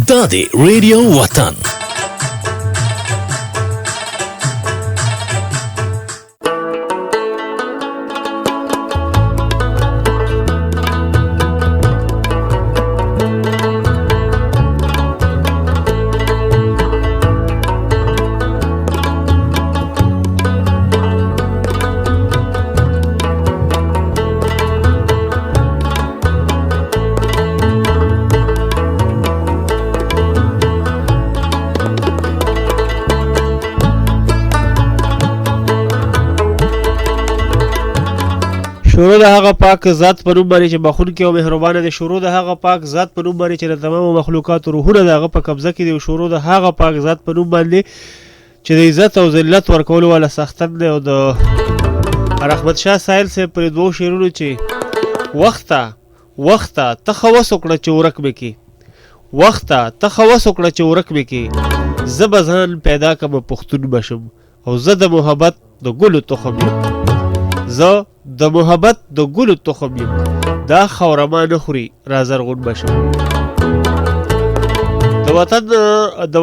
دا دی ریډیو وطن. شروع د هغه پاک ذات په نوم باندې چې بخونکی او مهربانه دی. شروع د هغه پاک ذات په نوم باندې چې د تمامو مخلوقاتو روحونه د هغه په قبضه کې دي. شروع د هغه پاک ذات په نوم باندې چې د عزت او ذلت ورکولو والا سختن دی. او د رحمت شاه سایل صاحب پر دوو شعرونو چې وخته ته خوس وکړه چې ورک مې کې، وخته ته خوس وکړه چې ورک مې کې، زه به ځان پیدا کړم پښتون بشم، او زه د محبت د ګلو تخم یم، زه د محبت د ګلو تخم یم، دا خورما نه خوري را زرغون بشم. د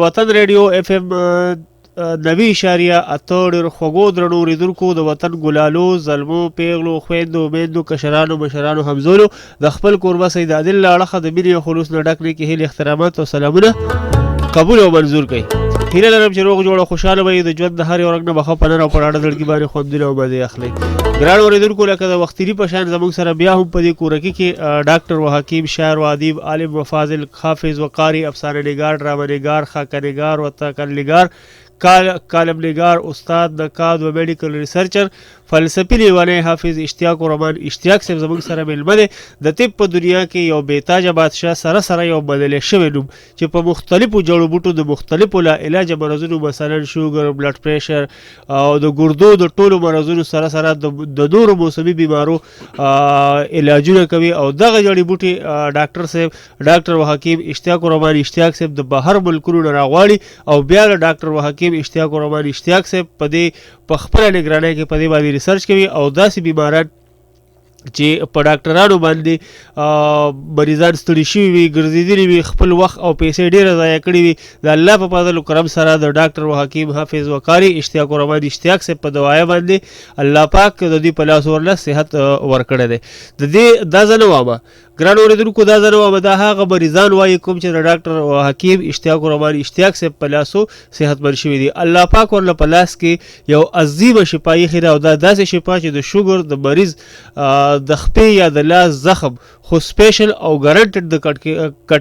وطن ریډیو اف ام 90.8 ډېر خوږو درنو اورېدونکو، د وطن ګلالو، زلمو، پیغلو، خویندو، میندو، کشرانو، مشرانو، همزولو، د خپل کوربه سید عادل له اړخه د مینې او خلوص نه ډک نیکې هیلې، احترامات او سلامونه قبول او منظور کړئ. هیله لرم چې روغ جوړ او خوشحاله به د ژوند د هر یو رنګ نه بخښه په نر او په ډاډه زړګي باندې خوندونه او مزې اخلئ. ګران اورېدونکو، لکه د وختري په شان زموږ سره بیا هم په دې کورکي کې ډاکټر و حکیم، شاعر و ادیب، عالم و فاضل، حافظ و قاری، افسانه نگار، ډرامه نگار، خاکه نگار و تکل نگار، کالم نگار، استاد نقاد و میډیکل ریسرچر، فلسفي لیونی حافظ اشتیاق الرحمن اشتیاق صاحب زموږ سره میلمه دی. د طب په دنیا کې یو بېتاجه بادشاه، سره یو بدلی شوی نوم چې په مختلفو جړو بوټو د مختلفو لا علاج مرضونو، مثلا شوګر، بلډ پریشر او د ګردو د ټولو مرضونو سره د نورو موسمي بیمارو علاجونه کوي. او دغه جړی بوټي ډاکټر صاحب، ډاکټر و حکیم اشتیاق الرحمن اشتیاق صاحب د بهر ملکونو نه راغواړي، او بیا د ډاکټر و حکیم اشتیاق الرحمن اشتیاق صاحب په دې په خپله نگرانۍ کې په دې باندې ریسرچ کوي، او داسې بیماران چې په ډاکټرانو باندې مریضان ستړي شوي وي، ګرځېدلي وي، خپل وخت او پیسې ډېره ضایع کړي وي، د الله په فضل و کرم سره د ډاکټر و حکیم حافظ و قاري اشتیاق الرحمن اشتیاق صاحب په دعایه باندې الله پاک د دوی په لاس ورله صحت ورکړی دی. د دې دا زه نه وامه ګران اورېدونکو، دا زه نه وامه، دا هغه مریضان وایي کوم چې د ډاکټر و حکیم اشتیاق الرحمن اشتیاق صاحب په لاسو صحتمند شوي دي. الله پاک ورله په لاس کې یو عظیمه شفا ایښې ده، او دا داسې شفا چې د شوګر د مریض د خپې یا د لاس زخم خو سپیشل او ګارنټډ د کټ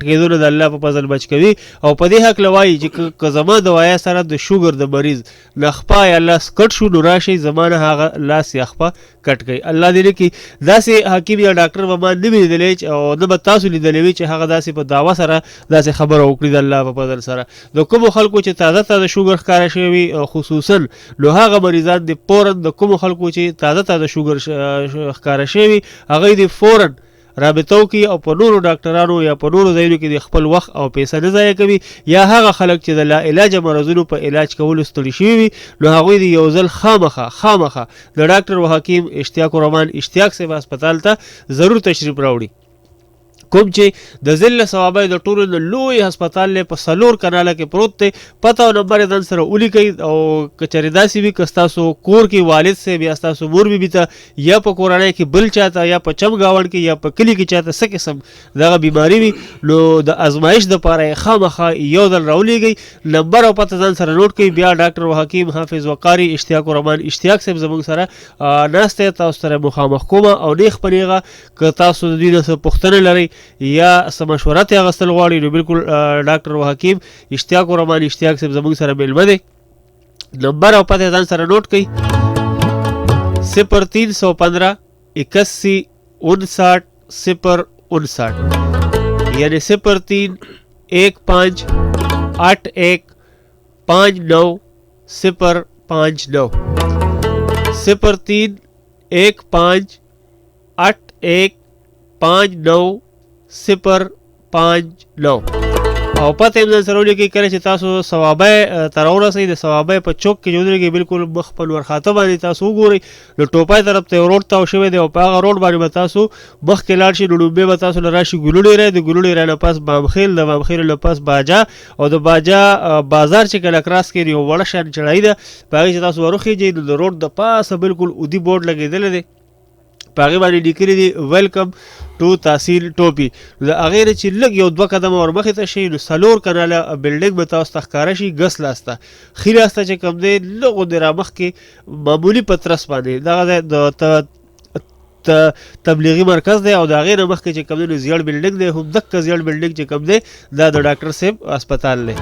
کېدو نه د الله په فضل بچ کوي. او په دې حق وایي چې که زما دوایا سره د شوګر د مریض نه خپه یا لاس کټ شو، نو راشئ زما نه هغه لاس یا خپه کټ کوي. الله دې وکړي داسې حکیم یا ډاکټر به ما نه وي لیدلی او نه به تاسو لیدلی وي چې هغه داسې په دعوه سره داسې خبره وکړي د الله په فضل سره. د کومو خلکو چې تازه شوګر ښکاره شوی وي خصوصا، نو هغه مریضان د فورا د کومو خلکو چې تازه شوګر ښکاره شوی وي هغوی د فورا رابطه وکړي او په نورو ډاکټرانو یا په نورو ځایونو کې د خپل وخت او پیسه نه ضایع کوي. یا هغه خلک چې د لا علاجه مرضونو په علاج کولو ستړي شوي وي، نو هغوی د یو ځل خامخه د ډاکټر و حکیم اشتیاق الرحمن اشتیاق صاحب هسپتال ته ضرور تشریف راوړي. کوم چې د ذل ثوابه د ټولو نه لوی هسپتال په 4 کناله کې پروت دی. پته او نمبر یې ځان سره ولیکئ، او که چېرې داسې وي که ستاسو کور کې والد صاحب یا ستاسو مور بیبي ته یا په کورنۍ کې بل چاته یا په چم ګاونډ کې یا په کلي کې چاته څه قسم دغه بیماري وي، نو د ازمایش دپاره یې خامخا یو ځل راولیږئ، نمبر او پته ځان سره نوټ کړئ. بیا ډاکټر و حکیم حافظ و قاري اشتیاق الرحمن اشتیاق صاحب زموږ سره ناست دی، تاسو سره مخامخ کومه. او نیغ په نیغه که تاسو د دوی نه څه پوښتنه لرئ یا څه مشوره ترې اخیستل غواړي، نو بالکل ډاکټر و حکیم اشتیاق الرحمن اشتیاق صاحب زموږ سره میلمه دی. نمبر او پته ځان سره نوټ کړئ: 0315 81 59 059، یعنی 0315 81 59 059، 0315 81 59 059. او پته هم ځان سره ولیکئ کله چې تاسو صوابی ته راورسئ د صوابی په چوک کې چې ودرېږئ بالکل مخ په لور خاته باندې تاسو وګورئ نو ټوپۍ طرف ته یو روډ تاو شوی دی او په هغه روډ باندې به تاسو مخکې لاړ شئ نو لومبې به تاسو له راشي ګلوړې رای د ګلوړې رای نه پاس بامخیل د بامخیل نه پاس باجا او د باجا بازار چې کله کراس کړي یو وړه شان چړۍ ده په هغې چې تاسو وروخیږئ نو د روډ د پاسه بالکل اودي بورډ لګېدلی دی په هغې باندې لیکلي دي ویلکم ټو تحصیل ټوپي د هغې نه چې لږ یو 2 قدمه ورمخې ته شي نو 4 کناله بلډینګ به تاسو ته ښکاره شي ګس لاسته ښي لاسته چې کوم دی لږ غوندې رامخکې معمولي پترس باندې دغه د تبلیغي مرکز دی او د هغې نه مخکې چې کوم دی نو زیړ بلډینګ دی هم دقه زیړ بلډینګ چې کوم دی دا د ډاکټر صاحب هسپتال دی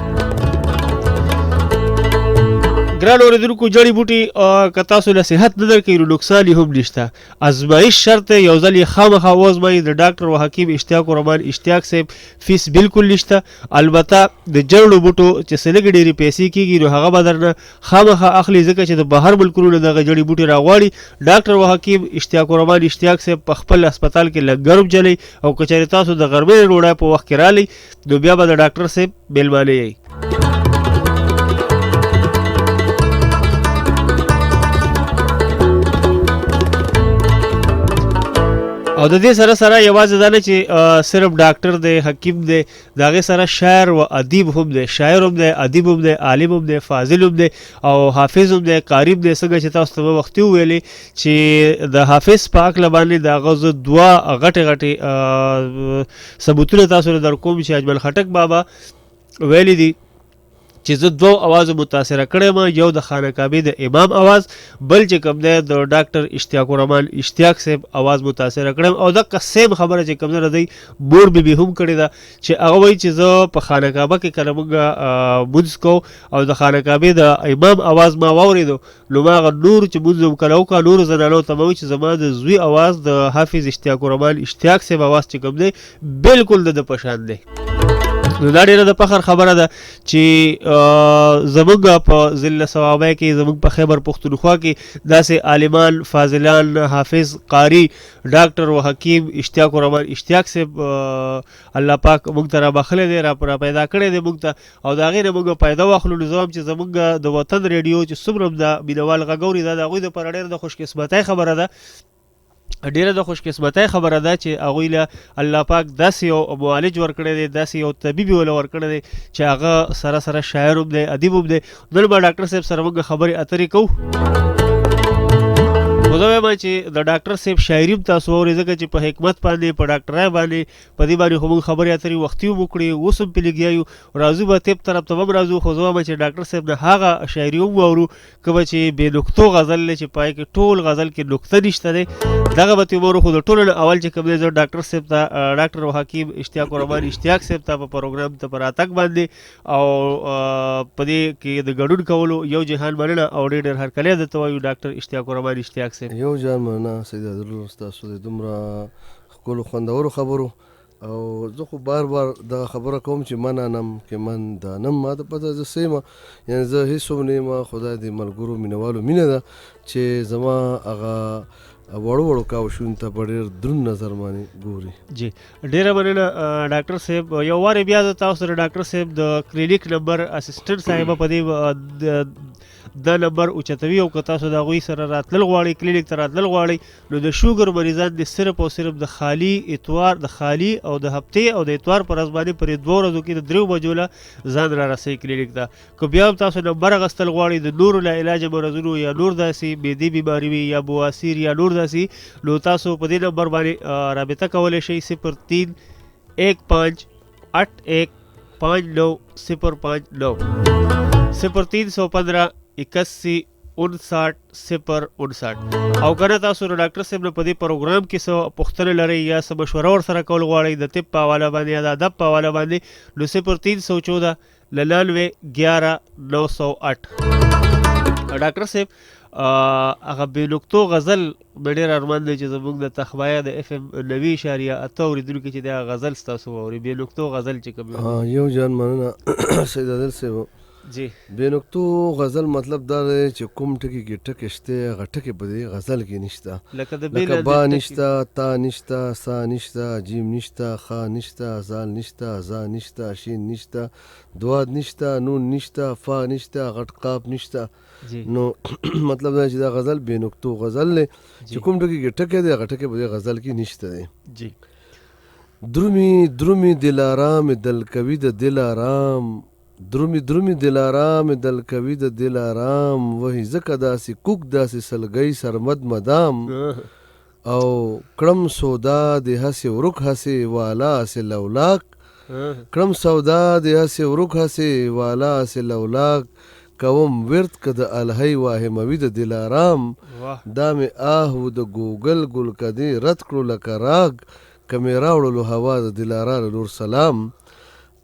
ګران اورېدونکو جړی بوټي که تاسو له صحت نه درکوي نو نقصان یې هم نشته ازمایش شرط یو ځل یې خامخا وازمایي د ډاکټر و حکیم اشتیاق الرحمن اشتیاق صاحب فیس بالکل نشته البته د جړو بوټو چې څه لږې ډېرې پیسې کېږي نو هغه به درنه خامخا اخلي ځکه چې د بهر ملکونو نه دغه جړي بوټي راغواړي ډاکټر و حکیم اشتیاق الرحمن اشتیاق صاحب په خپل هسپتال کې لږ ګرم چلی او که چېرې تاسو د غرمې ډوډۍ په وخت کې رالی نو بیا به د ډاکټر صاحب میلمانه یئ او د دې سره سره یوازې دا نه چې صرف ډاکټر دی حکیم دی د هغې سره شاعر و ادیب هم دی شاعر هم دی ادیب هم دی عالم هم دی فاضل هم دی او حافظ هم دی قاری هم دی څنګه چې تاسو ته مې وختي وویلې چې د حافظ په هکله باندې د هغه زه 2 غټې ثبوتونه تاسو له در کوم چې اجمل خټک بابا ویلی دي چې زه 2 اوازو متاثره کړی یم یو د خانه کعبې د امام اواز بل چې کوم دی د ډاکټر اشتیاق الرحمن اشتیاق صاحب اواز متاثره کړی او دقه سیم خبره چې کوم دی د دوی مور بیبي هم کړې ده چې هغه وایي چې زه په خانه کعبه کې کله موږ مونځ کوو او د خانه کعبې د امام اواز ما واورېدو نو ما هغه نور چې مونځ هم کله وکړه نورو زنانو ته مه وایي چې زما د زوی اواز د حافظ اشتیاق الرحمن اشتیاق صاحب اواز چې کوم دی بالکل د په شان دی نو دا ډېره د فخر خبره ده چې زموږ په ضلع صوابی کې زموږ په خیبر پښتونخوا کې داسې عالمان فاضلان حافظ قاری ډاکټر و حکیم اشتیاق الرحمن اشتیاق صاحب الله پاک موږ ته رابخلی دی را پیدا کړی دی موږ ته او د هغې نه موږ پیدا واخلو نو زه هم چې زموږ د وطن ریډیو چې څومره هم د مینوال غږ اوري دا د هغوی دپاره ډېره د خوشقسمتۍ خبره ده ډیره د خوشقسمتۍ خبره ده چې هغوی له الله پاک داسې یو معالج ورکړی دی داسې یو طبیب یې وله ورکړی دی چې هغه سره سره شاعر هم دی ادیب هم دی نن به ډاکټر صاحب سره موږ خبرې اترې کوو خو زه وایم چې د ډاکټر صاحب شاعري هم تاسو واورئ ځکه چې په حکمت باندې په ډاکټرۍ باندې په دې باندې خو موږ خبرې اترې وختي هم وکړې اوس هم پرې لګیا یو راځو به طب طرف ته هم راځو خو زه وایم چې ډاکټر صاحب نه هغه شاعري هم واورو که به چې بې نکتو غزل دی چې پای کې ټول غزل کې نکته نشته دی دغه به ترې واورو خو د ټولو نه اول چې کوم دی زه ډاکټر صاحب ته ډاکټر حکیم اشتیاق الرحمن اشتیاق صاحب ته په پروګرام ته په راتګ باندې او په دې کې د ګډون کولو یو جهان مننه او ډېر هرکلی درته وایو ډاکټر اشتیاق الرحمن اشتیاق صاحب یو جان مننه سید عبدالله ستاسو د دومره ښکلو خوندورو خبرو او زه خو بار دغه خبره کوم چې مننم که من دانم ما ته پته زه څه یم یعنې زه هېڅ هم نه یم خدای د ملګرو مینوالو مینه ده چې زما هغه وړو کاوشونو ته په ډېر دروند نظر باندې ګوري جی ډېره مننه ډاکټر صاحب یو وارې بیا زه تاسو سره ډاکټر صاحب د کلینیک نمبر اسسټنټ صاحبه په دې دا نمبر اوچتوي او که تاسو د هغوی سره راتلل غواړئ کلینیک ته راتلل غواړئ نو د شوګر مریضان دې صرف او صرف د خالي اتوار د خالي او د هفتې او د اتوار په ورځ باندې پرې 2 ورځو کې د 3 بجو له ځان را رسئ کلینیک ته که بیا هم تاسو نمبر اخیستل غواړئ د نورو لا علاج مرضونو یا نور داسې معدې بیماري وي یا بواسیر یا نور داسې نو تاسو په دې نمبر باندې رابطه کولی شئ 0315859059 0315819059 او کنه تاسو نو ډاکټر صاحب نه په دې پروګرام کې څه پوښتنه لرئ یا څه مشوره ورسره کول غواړئ د طب په حواله باندې یا د ادب په حواله باندې نو 0314 9911 ډاکټر صاحب هغه بې نکتو غزل مې ډېر ارمان دی چې زموږ د تخمایه د FM 90.8 اورېدونکي چې دا غزل ستاسو واوري بې نکتو غزل چې کوم یو جان مننه سید عادل صاحب جی بې نقطو غزل مطلب دا دی چې کوم ټکي کې ټکي شته هغه ټکي په دې غزل کې نشته لکه د لکه با نشته تا نشته سا نشته جیم نشته خا نشته زال نشته زا نشته شین نشته دواد نشته نون نشته فا نشته غټ قاف نشته نو مطلب دا چې دا غزل بې نقطو غزل دی چې کوم ټکي کې ټکي دی هغه ټکي په دې غزل کې نشته دی. جی درومي درومي دلارام دل کوي د دل آرام درومي درومي دلارام دل کوي د دل آرام وهي زکه داسې کوک داسې سلګۍ سرمد مدام او کړم سودا د هسې ورک هسې والا هسې لولاک کړم سودا د هسې ورک هسې والا هسې لولاک کوم ورد که د الهی واهموي د دل آرام دا مې آهو د ګوګل ګل کدي رد کړو لکه راګ که مې راوړلو هوا د دلارا نور سلام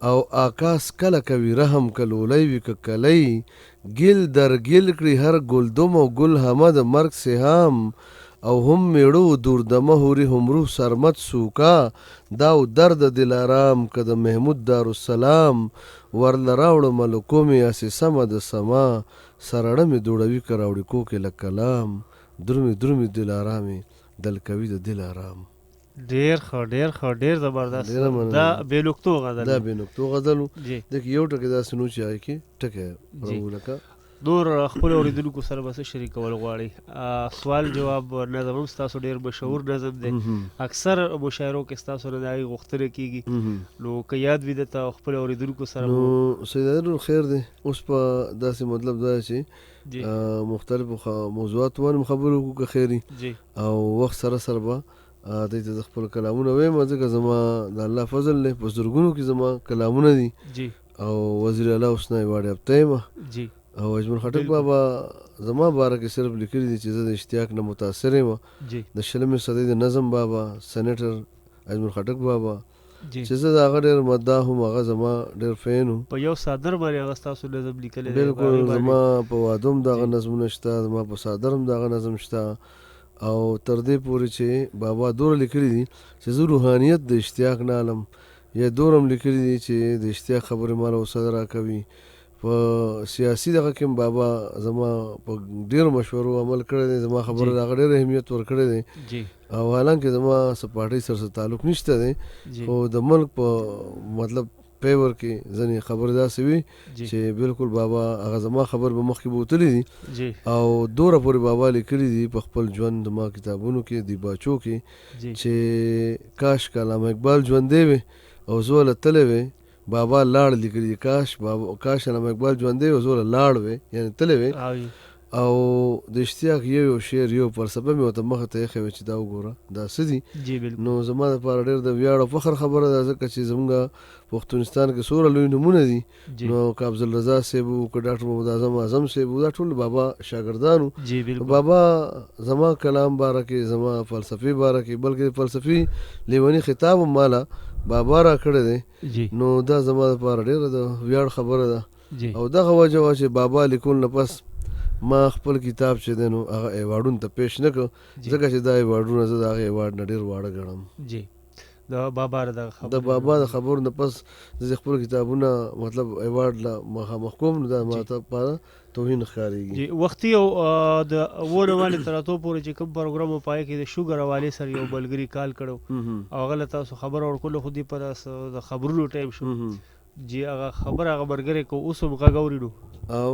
او آکاس کله کوي رحم کلولی وي که کلی ګل در ګل کړي هر ګلدم او ګل همه د مرګ سهام او هم میړو دور دمه هوري هم روح سرمت سوکا دا او درد دلارام که د محمود دارالسلام ورله راوړه ملکو مې اسې سمه د سما سرړه مې دوړوي که راوړي کوکې له کلام درومي درومي دلارامې دل کوي د دل آرام. ډیر ښه ډیر زبردست دا بې نقطو غزل دا بې نقطو غزل و دک یو ټکی داسې نو چې هغې کې ټکی راوړو لکه نور خپلو اورېدونکو سره به څه شریکول غواړئ سوال جواب نظم هم ستاسو ډېر مشهور نظم دی اکثر مشاعرو کې ستاسو نه د هغې غوښتنه کېږي نو که یاد وي درته خپلو اورېدونکو سره نو سیدادر خیر دی اوس په داسې مطلب دا چې مختلفو موضوعاتو باندې خبرې وکړو که خیر او وخت سره سره به دی ته د خپل کلامونه ویم ځکه زما د الله فضل دی په زرګونو کې زما کلامونه دي او وزیر اعلی حسنی ایوارډ یافته یم او اجمل خټک بابا زما باره کې صرف لیکلي دي چې زه د اشتیاق نه متاثر یم د شلمې صدۍ د نظم بابا سینیټر اجمل خټک بابا چې زه د هغه ډېر مداح هم هغه زما ډېر فین و په یو صادر باندې هغه ستاسو نظم لیکلی دی بلکل زما په واده هم د هغه نظمونه شته زما په صادر هم د هغه نظم شته او تر دې پورې چې بابا دوره لیکلي دي چې زه روحانیت د اشتیاق نه علم یا دوره هم لیکلي دي چې د اشتیاق خبرې ماله اوسه راکوي په سیاسي دغه کې هم بابا زما په ډېرو مشورو عمل کړی دی زما خبره د هغه ډېر اهمیت ورکړی دی او حالانکه زما څه پارټۍ سره څه تعلق نشته دی خو د ملک په مطلب پیور کې ځینې خبرې داسې وي چې بالکل بابا هغه زما خبر به مخکې بوتلی دي او دوره پورې بابا لیکلي دي په خپل ژوند ما کتابونو کې دی باچو کې چې کاش علامه اقبال ژوندی وي او زه له تللی وی بابا لاړ لیکلي دي کاش علامه اقبال ژوندی وي او زه له لاړ وی یعنې تللی وی او د اشتیاق یو شعر یو فلسفه مې ورته مخې ته ایښی وی چې دا وګوره دا څه دي نو زما دپاره ډېر د ویاړ او فخر خبره ده ځکه چې زموږ پښتونستان کې څومره لوی نومونه دي نو که عبدالرضا صاحب وو که ډاکټر محمد اعظم صاحب وو دا ټول بابا شاګردان وو بابا زما کلام باره کې زما فلسفې باره کې بلکې فلسفي لیوني خطاب هم ماله بابا را کړی دی نو دا زما دپاره ډېره د ویاړ خبره ده او دغه وجه وه چې بابا لیکلو نه پس ما خپل کتاب چې دی نو هغه ایوارډونو ته پیش نه کړ ځکه چې دا ایوارډونه زه د هغې ایوارډ نه ډېر واړه ګڼم د بابا د خبرو نه پس زه خپل کتابونه مطلب ایوارډ له مخامخ کوم نو دا ماته لپاره توهین ښکارېږي وختي او د اوو نوالې تر اتو پورې چې کوم پروګرام و پای کې د شوګر حوالې سره یو ملګري کال کړو او هغه له تاسو خبر ورکولو خو دې په د خبرونو ټایم شو جی هغه خبر هغه ملګری کو اوس هم غږ اورېدو او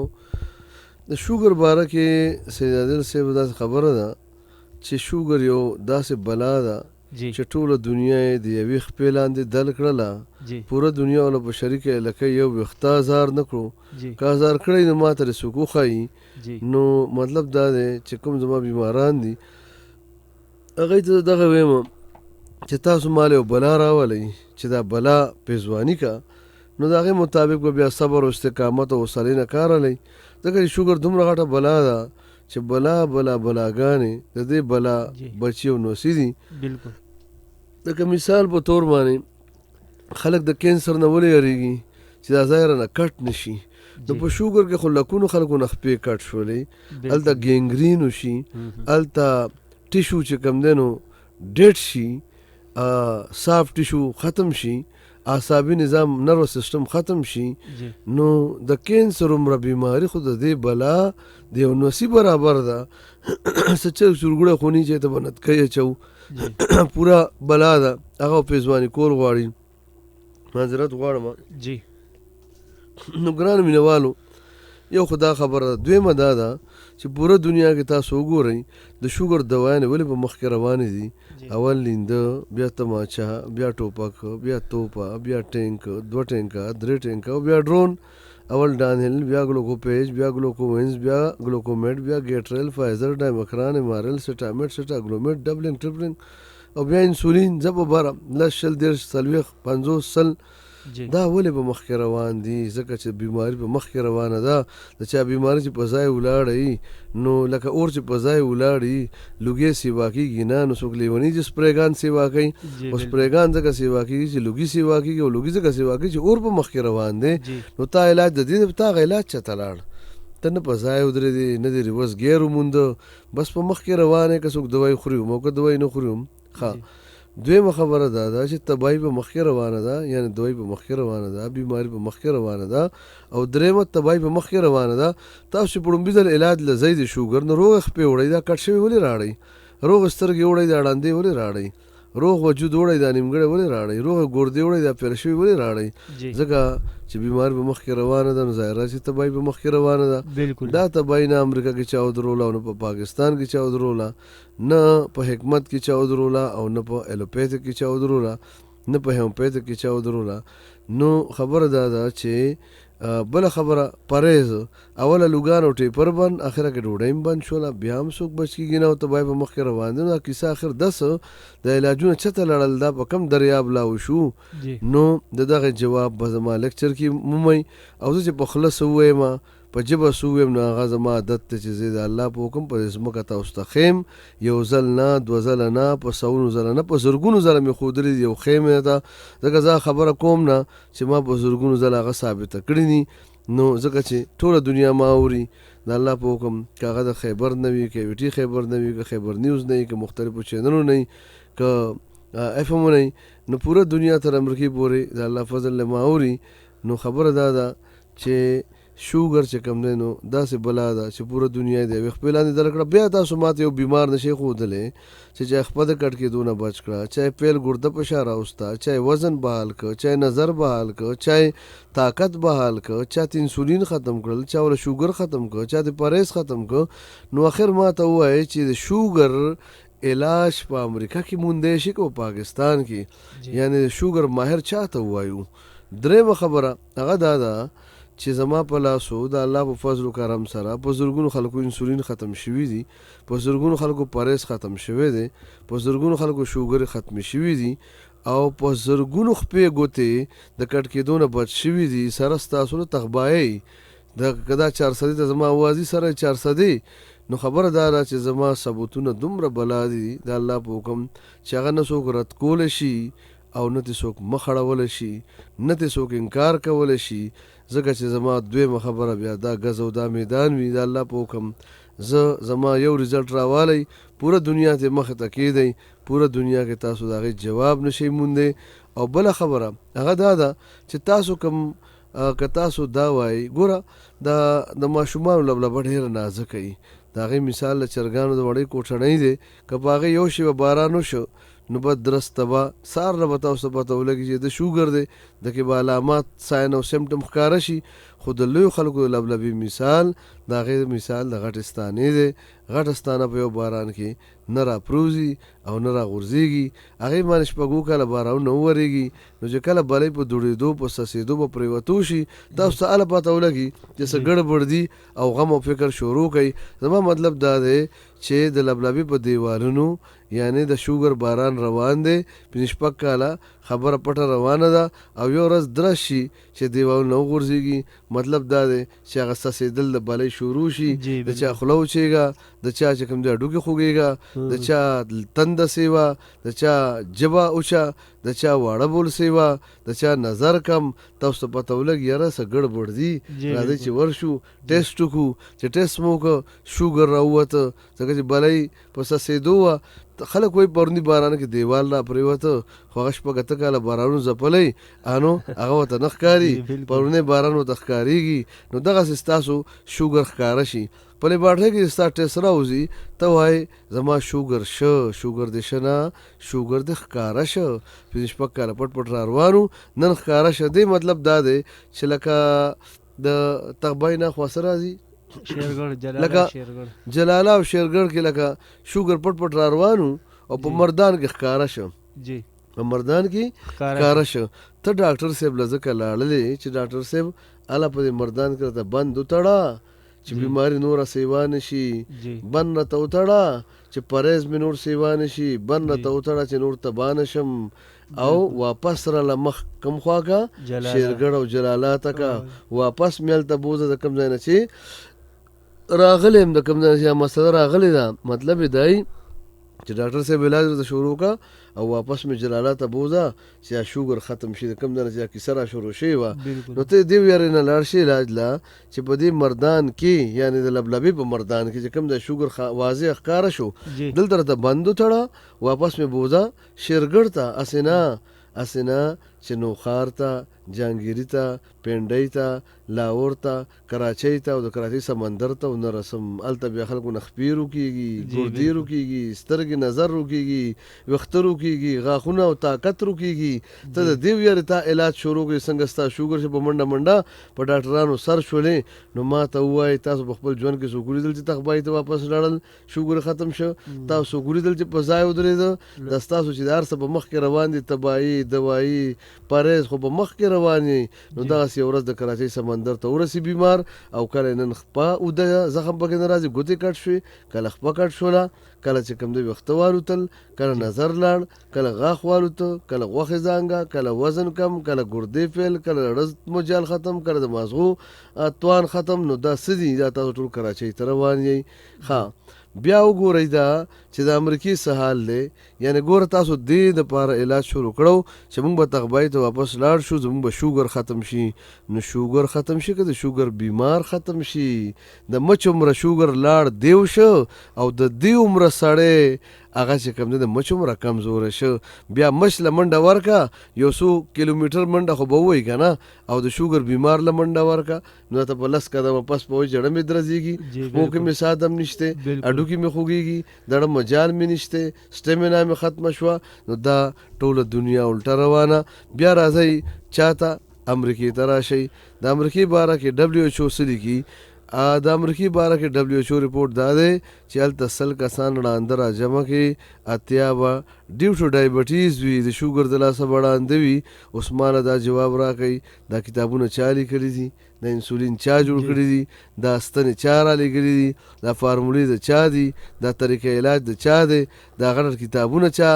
د شوګر باره کې سید عادل صاحب داسې خبره ده چې شوګر یو داسې بلا ده چې ټوله دنیا یې د یوې خپې لاندې دل کړله پوره دنیا له په شریکه لکه یو ویښته ازار نه کړو که ازار کړی نو ما ته څوک وښایي نو مطلب دا دی چې کوم زما بیماران دي هغوی ته دغه ویم چې تاسو مال یو بلا راولئ چې دا بلا پیزواني که نو د هغې مطابق به بیا صبر او استقامت او حوصلې نه کار اخلئ ځکه چې شوګر دومره غټه بلا ده چې بلاګانې د دې بلا بچي او نوسي دي لکه مثال په طور باندې خلک د کینسر نه ولې یریږي چې دا ظاهره نه کټ نشي نو په شوګر کې خو لکونو خلکو نه خپې کټ شولې هلته ګینګرین وشي هلته ټیشو چې کوم دی نو ډیډ شي سافټ ټیشو ختم شي اعصابي نظام نرو سیستم ختم شي نو د کینسر عمره بیماری خو د دې بلا د یو نسی برابر ده سچر شورګړه خونی چې ته بنت کوي چو پورا بلا ده هغه پیزوانی کول غواړي معذرت غواړم جی نو ګران مینوالو یو خدا خبره دویمه دا ده چې پوره دنیا کې تاسو وګورئ د شوګر دوايانې ولې په مخکې روانې دي اول لینده بیا تماچا بیا ټوپک بیا توپه بیا ټینک 2 ټینکه 3 ټینکه بیا ډرون اول ډانهل بیا ګلوکوپیج بیا ګلوکووینز بیا ګلوکومیټ بیا ګیټرل فایزر ډایمکران امارل سټامیټ سټاګلومیټ ډبلنګ ټریپلنګ او بیا انسولین زب بره لشل دیر سلويخ 50 سل دا ولې په مخکې روان دي ځکه چې بیماری په مخکې روانه ده د چا بیماری چې په ځای ولاړی نو لکه اور چې په ځای ولاړی لوګي سیوا کېږي نه نو څوک لیونی چې سپریګان سیوا کوي او سپریګان ځکه سیوا کېږي چې لوګي سیوا کېږي او لوګي ځکه سیوا کېږي چې اور په مخکې روان دی نو تا علاج د دې تا علاج چته لاړ ته نه په ځای ودرېدې نه دې ریورس ګیر ومونده بس په مخکې روانې که څوک دوايي خوري موقع دوايي نه خوري ښه دویمه خبره دا ده چې تباہي په مخکې روانه ده یعنی دوايي په مخکې روانه ده بیماری په مخکې روانه ده او درېمه تباہي په مخکې روانه ده تاسو په لومبي ځل علاج لزید شوګر نه روغ خپې وړي دا کټ شوی ولې راړی روغ سترګې وړي دا ډاندې ولې راړی روغ وجود وړي دا نیمګړی ولې راړی روغ ګردې وړي دا پیر شوی ولې راړی ځکه چې بیماری په مخکې روانه ده نو ظاهره چې تباہي په مخکې روانه ده دا تباہي نه امریکا کې چا ودروله او نه په پاکستان کې چا ودروله نه په حکمت کې چا ودروله او نه په الوپیتھک کې چا ودروله نه په هومیوپیتھک کې چا ودروله نو خبره دا ده چې بل خبره پرهیز اوله لوګان او ټیپر بند اخره کې ډوډۍ بند شوله بیا هم څوک بچ کېږي نه او تباہي په مخکې روان دي نو کیسه اخر 10 د علاجونه چته لړل دا په کم دریاب لاو شو نو دغه جواب به زما لیکچر کې مومي او چې په خلص وایم په جبه سویم نو هغه زما عادت ته چې زه د الله په حکم په ځمکه تاسو ته خیم یو ځل نه دوه ځله نه په سونو ځله نه په زرګونو ځله مې ښودلې یو خیمې ته ځکه زه خبره کوم نه چې ما په زرګونو ځله هغه ثابته کړې دي نو ځکه چې ټوله دنیا ما اوري د الله په حکم که هغه د خیبر نه وي که ویټي خیبر نه وي که خیبر نیوز نه وي که مختلفو چینلو نه وي که اف ام نه وي نو پوره دنیا تر امریکې پورې د الله فضل له ما اوري نو خبره دا ده چې شوګر چې کم دی نو داسې بلا ده چې پوره دنیا دی یو خپل لاندې درکړه بیا تاسو ماته یو بیمار نشي ښودلی چې خپل کټ کې دونه بچ کړه چای پیل ګرده په اشاره اوستا چای وزن بحال ک چای نظر بحال ک چای طاقت بحال ک چا انسولین ختم کړل چا ول شوګر ختم ک چا د پرهیز ختم ک نو اخر ماته وایي چې د شوګر علاج په امریکا کې مونږ شي کو پاکستان کې یعنی شوګر ماهر چاته وایو درېمه خبره هغه دا ده چې زما په لاسو د الله په فضل و کرم سره په زرګونو خلکو انسولین ختم شوي دي په زرګونو خلکو پرهیز ختم شوی دی په زرګونو خلکو شوګر ختم شوي دي او په زرګونو خپې ګوتې د کټ کېدو نه بچ شوي دي سره ستاسو له تغبایي د کدا 400 ته زما اوازي سره 400 نو خبره دا ده چې زما ثبوتونه دومره بلا دي د الله په حکم چې هغه نه څوک رد کول شي او نه ته څوک مخ اړول شي نه ته څوک انکار کول شي ځکه چې زما دویمه خبره بیا دا غز او دا میدان وي د الله په حکم زما یو رزلټ راوالی پوره دنیا ته مخ ته کېدی پوره دنیا کې تاسو دا غي جواب نشئ موندې او بل خبره هغه دا ده چې تاسو کوم که تاسو دا وای ګوره د ماشومان لبلب ډېر نازک وي دا غي مثال له چرګانو د وړې کوټړۍ دی که باغې یو شی باران وشو نو به درست تبا سار نه بتاو څه پته ولګي چې د شوګر دی د کې به علامات ساين او سیمټم ښکاره شي خو د لوی خلکو لبلبي مثال د هغې مثال د غټستانې دی غټستانه په یو باران کې نه راپروزي او نه راغورځېږي هغې باندې شپږو کاله باران نه وورېږي نو چې کله بلۍ په دوړېدو په څڅېدو به پرېوتو شي تاسو ته هله پته ولګي چې څه ګډوډ دي او غم او فکر شروع کوي زما مطلب دا دی چې د لبلبي په دیوالونو یعنی د شوګر باران روان دی پنځه شپږ کاله خبره پټه روانه ده او یو ورځ درس شي چې دیوال نه وغورځېږي مطلب دا دی چې هغه څڅېدل د بلۍ شروع شي د چا خوله وچېږه د چا چې کوم دی هډوکې خوږېږه، د چا تنده سیوه، د چا ژبه اوچه، د چا واړه بول سیوه، د چا نظر کم. تاسو ته پته ولګي یاره څه ګډوډ دي، راځئ چې ورشو ټیسټ وکړو. چې ټیسټ مو وکړه شوګر راووته، ځکه چې بلۍ په څڅېدو وه. خلک وایي پروني باران کې دیوال را پرېوته، خو هغه شپږ اته کاله بارانونو ځپلی نو هغه ورته نه ښکاري، پرونی باران ورته ښکارېږي. نو دغسې ستاسو شوګر ښکاره شي. په لیبارټرۍ کې چې ستا ټیسټ راوځي ته وایې زما شوګر شه، شوګر دې شه نه، شوګر دې ښکاره شه. پنځه شپږ کاله پټ پټ را روانو، نن ښکاره شه. دې مطلب دا دی چې لکه د تغبای نه خوا څه راځي، لکه جلاله او شیرګړ کې لکه شوګر پټ پټ را روانو او په مردان کې ښکاره شه، په مردان کې ښکاره شه. ته ډاکټر صاحب له ځکه لاړلې چې ډاکټر صاحب اله په دې مردان کې راته بند وتړه چې بیماري نوره سیوا نه شي، بند راته وتړه چې پرهیز مې نور سیوا نه شي، بند راته وتړه چې نور تبا نه شم. او واپس راله مخ کم خوا کا شیرګړ او جلاله ته کا، واپس مې هلته بوځه د کوم ځای نه چې راغلی یم، د کوم ځای نه چې مسله راغلې ده. مطلب یې دی چې ډاکټر صاحب علاج ورته شروع کا او واپس مې جلاله ته بوځه چې شوګر ختم شي، د کوم ځای نه چې کیسه را شروع شوې وه. نو ته دې ویارې نه لاړ شي علاج لا چې په دې مردان کې، یعنې د لبلبې په مردان کې چې کوم ځای شوګر واضح ښکاره شو، دلته راته بند وتړه، واپس مې بوځه شیرګړ ته. اسې نه چې نوخار ته، جهانګیري ته، پنډۍ ته، لاهور ته، کراچۍ ته او د کراچۍ سمندر ته ونه رسم. هلته بیا خلکو نه خپې روکېږي، ګردې روکېږي، سترګې نظر روکېږي، ویښته روکېږي، غاښونه او طاقت روکېږي. ته د دې ویارې تا علاج شروع کړې، څنګه ستا شوګر چې په منډه منډه په ډاکټرانو سر شولې. نو ما ته ووایي تاسو په خپل ژوند کې څوک ولیدل چې تخبایي ته واپس لاړل شوګر ختم شو؟ تاسو څوک ولیدل چې په ځای ودرېده؟ دا ستاسو چې د هر څه په مخ کې روان دي، تباهي، دوایي، پرهیز خو په مخ کې روان یې. نو دغسې یو ورځ د کراچۍ سمندر ته ورسي بیمار، او کله نن خپه اوده زخم پکې نه راځي، ګوتې کټ شوې، کله خپه کټ شوله، کله چې کوم دی ویښته والوتل، کله نظر لاړ، کله غاښ والوته، کله غوښې زانګه، کله وزن کم، کله ګردې فیل، کله رز مجال ختم، کله د مازغو توان ختم. نو دا څه دي؟ دا تاسو ټول کراچۍ ته روان یئ. ښه بیا وګورئ دا چې د امریکې څه حال دی. یعنې ګوره تاسو دې دپاره علاج شروع کړو چې موږ به تغبایي ته واپس لاړ شو، زموږ به شوګر ختم شي. نو شوګر ختم شي که د شوګر بیمار ختم شي؟ د مچ عمره شوګر لاړ دیو شو، او د دې عمره سړی هغه چې کوم دی د مچ عمره کمزوره شو. بیا مچ له منډه ورکه، یو څو کیلومیټر منډه خو به ووایي که نه، او د شوګر بیمار له منډه ورکه، نو ته په 10 قدمه پس په وایي زړه مې درزېږي، خپو کې مې ساه دم نشته، هډوکي مې خوږېږي، دړه مجال مې نشته، سټیمنا مې ختمه شوه. نو دا ټوله دنیا الټه روانه. بیا راځئ چاته امریکې ته راشئ. د امریکې باره کې WHO څه لیکي؟ د امریکې باره کې WHO رپورټ دا دی چې هلته 100 کسان ړانده را جمع کړي، 80 به ډیو ټو ډایبټیز وي، د شوګر د لاسه به ړانده وي. اوس ماله دا جواب راکوي دا کتابونه چا لیکلي دي؟ د انسولین چا جوړ کړي دي؟ دا ستنې چا را لېږلي دي؟ دا فارمولې د چا دي؟ دا طریقه علاج د چا دی؟ دا غټ کتابونه چا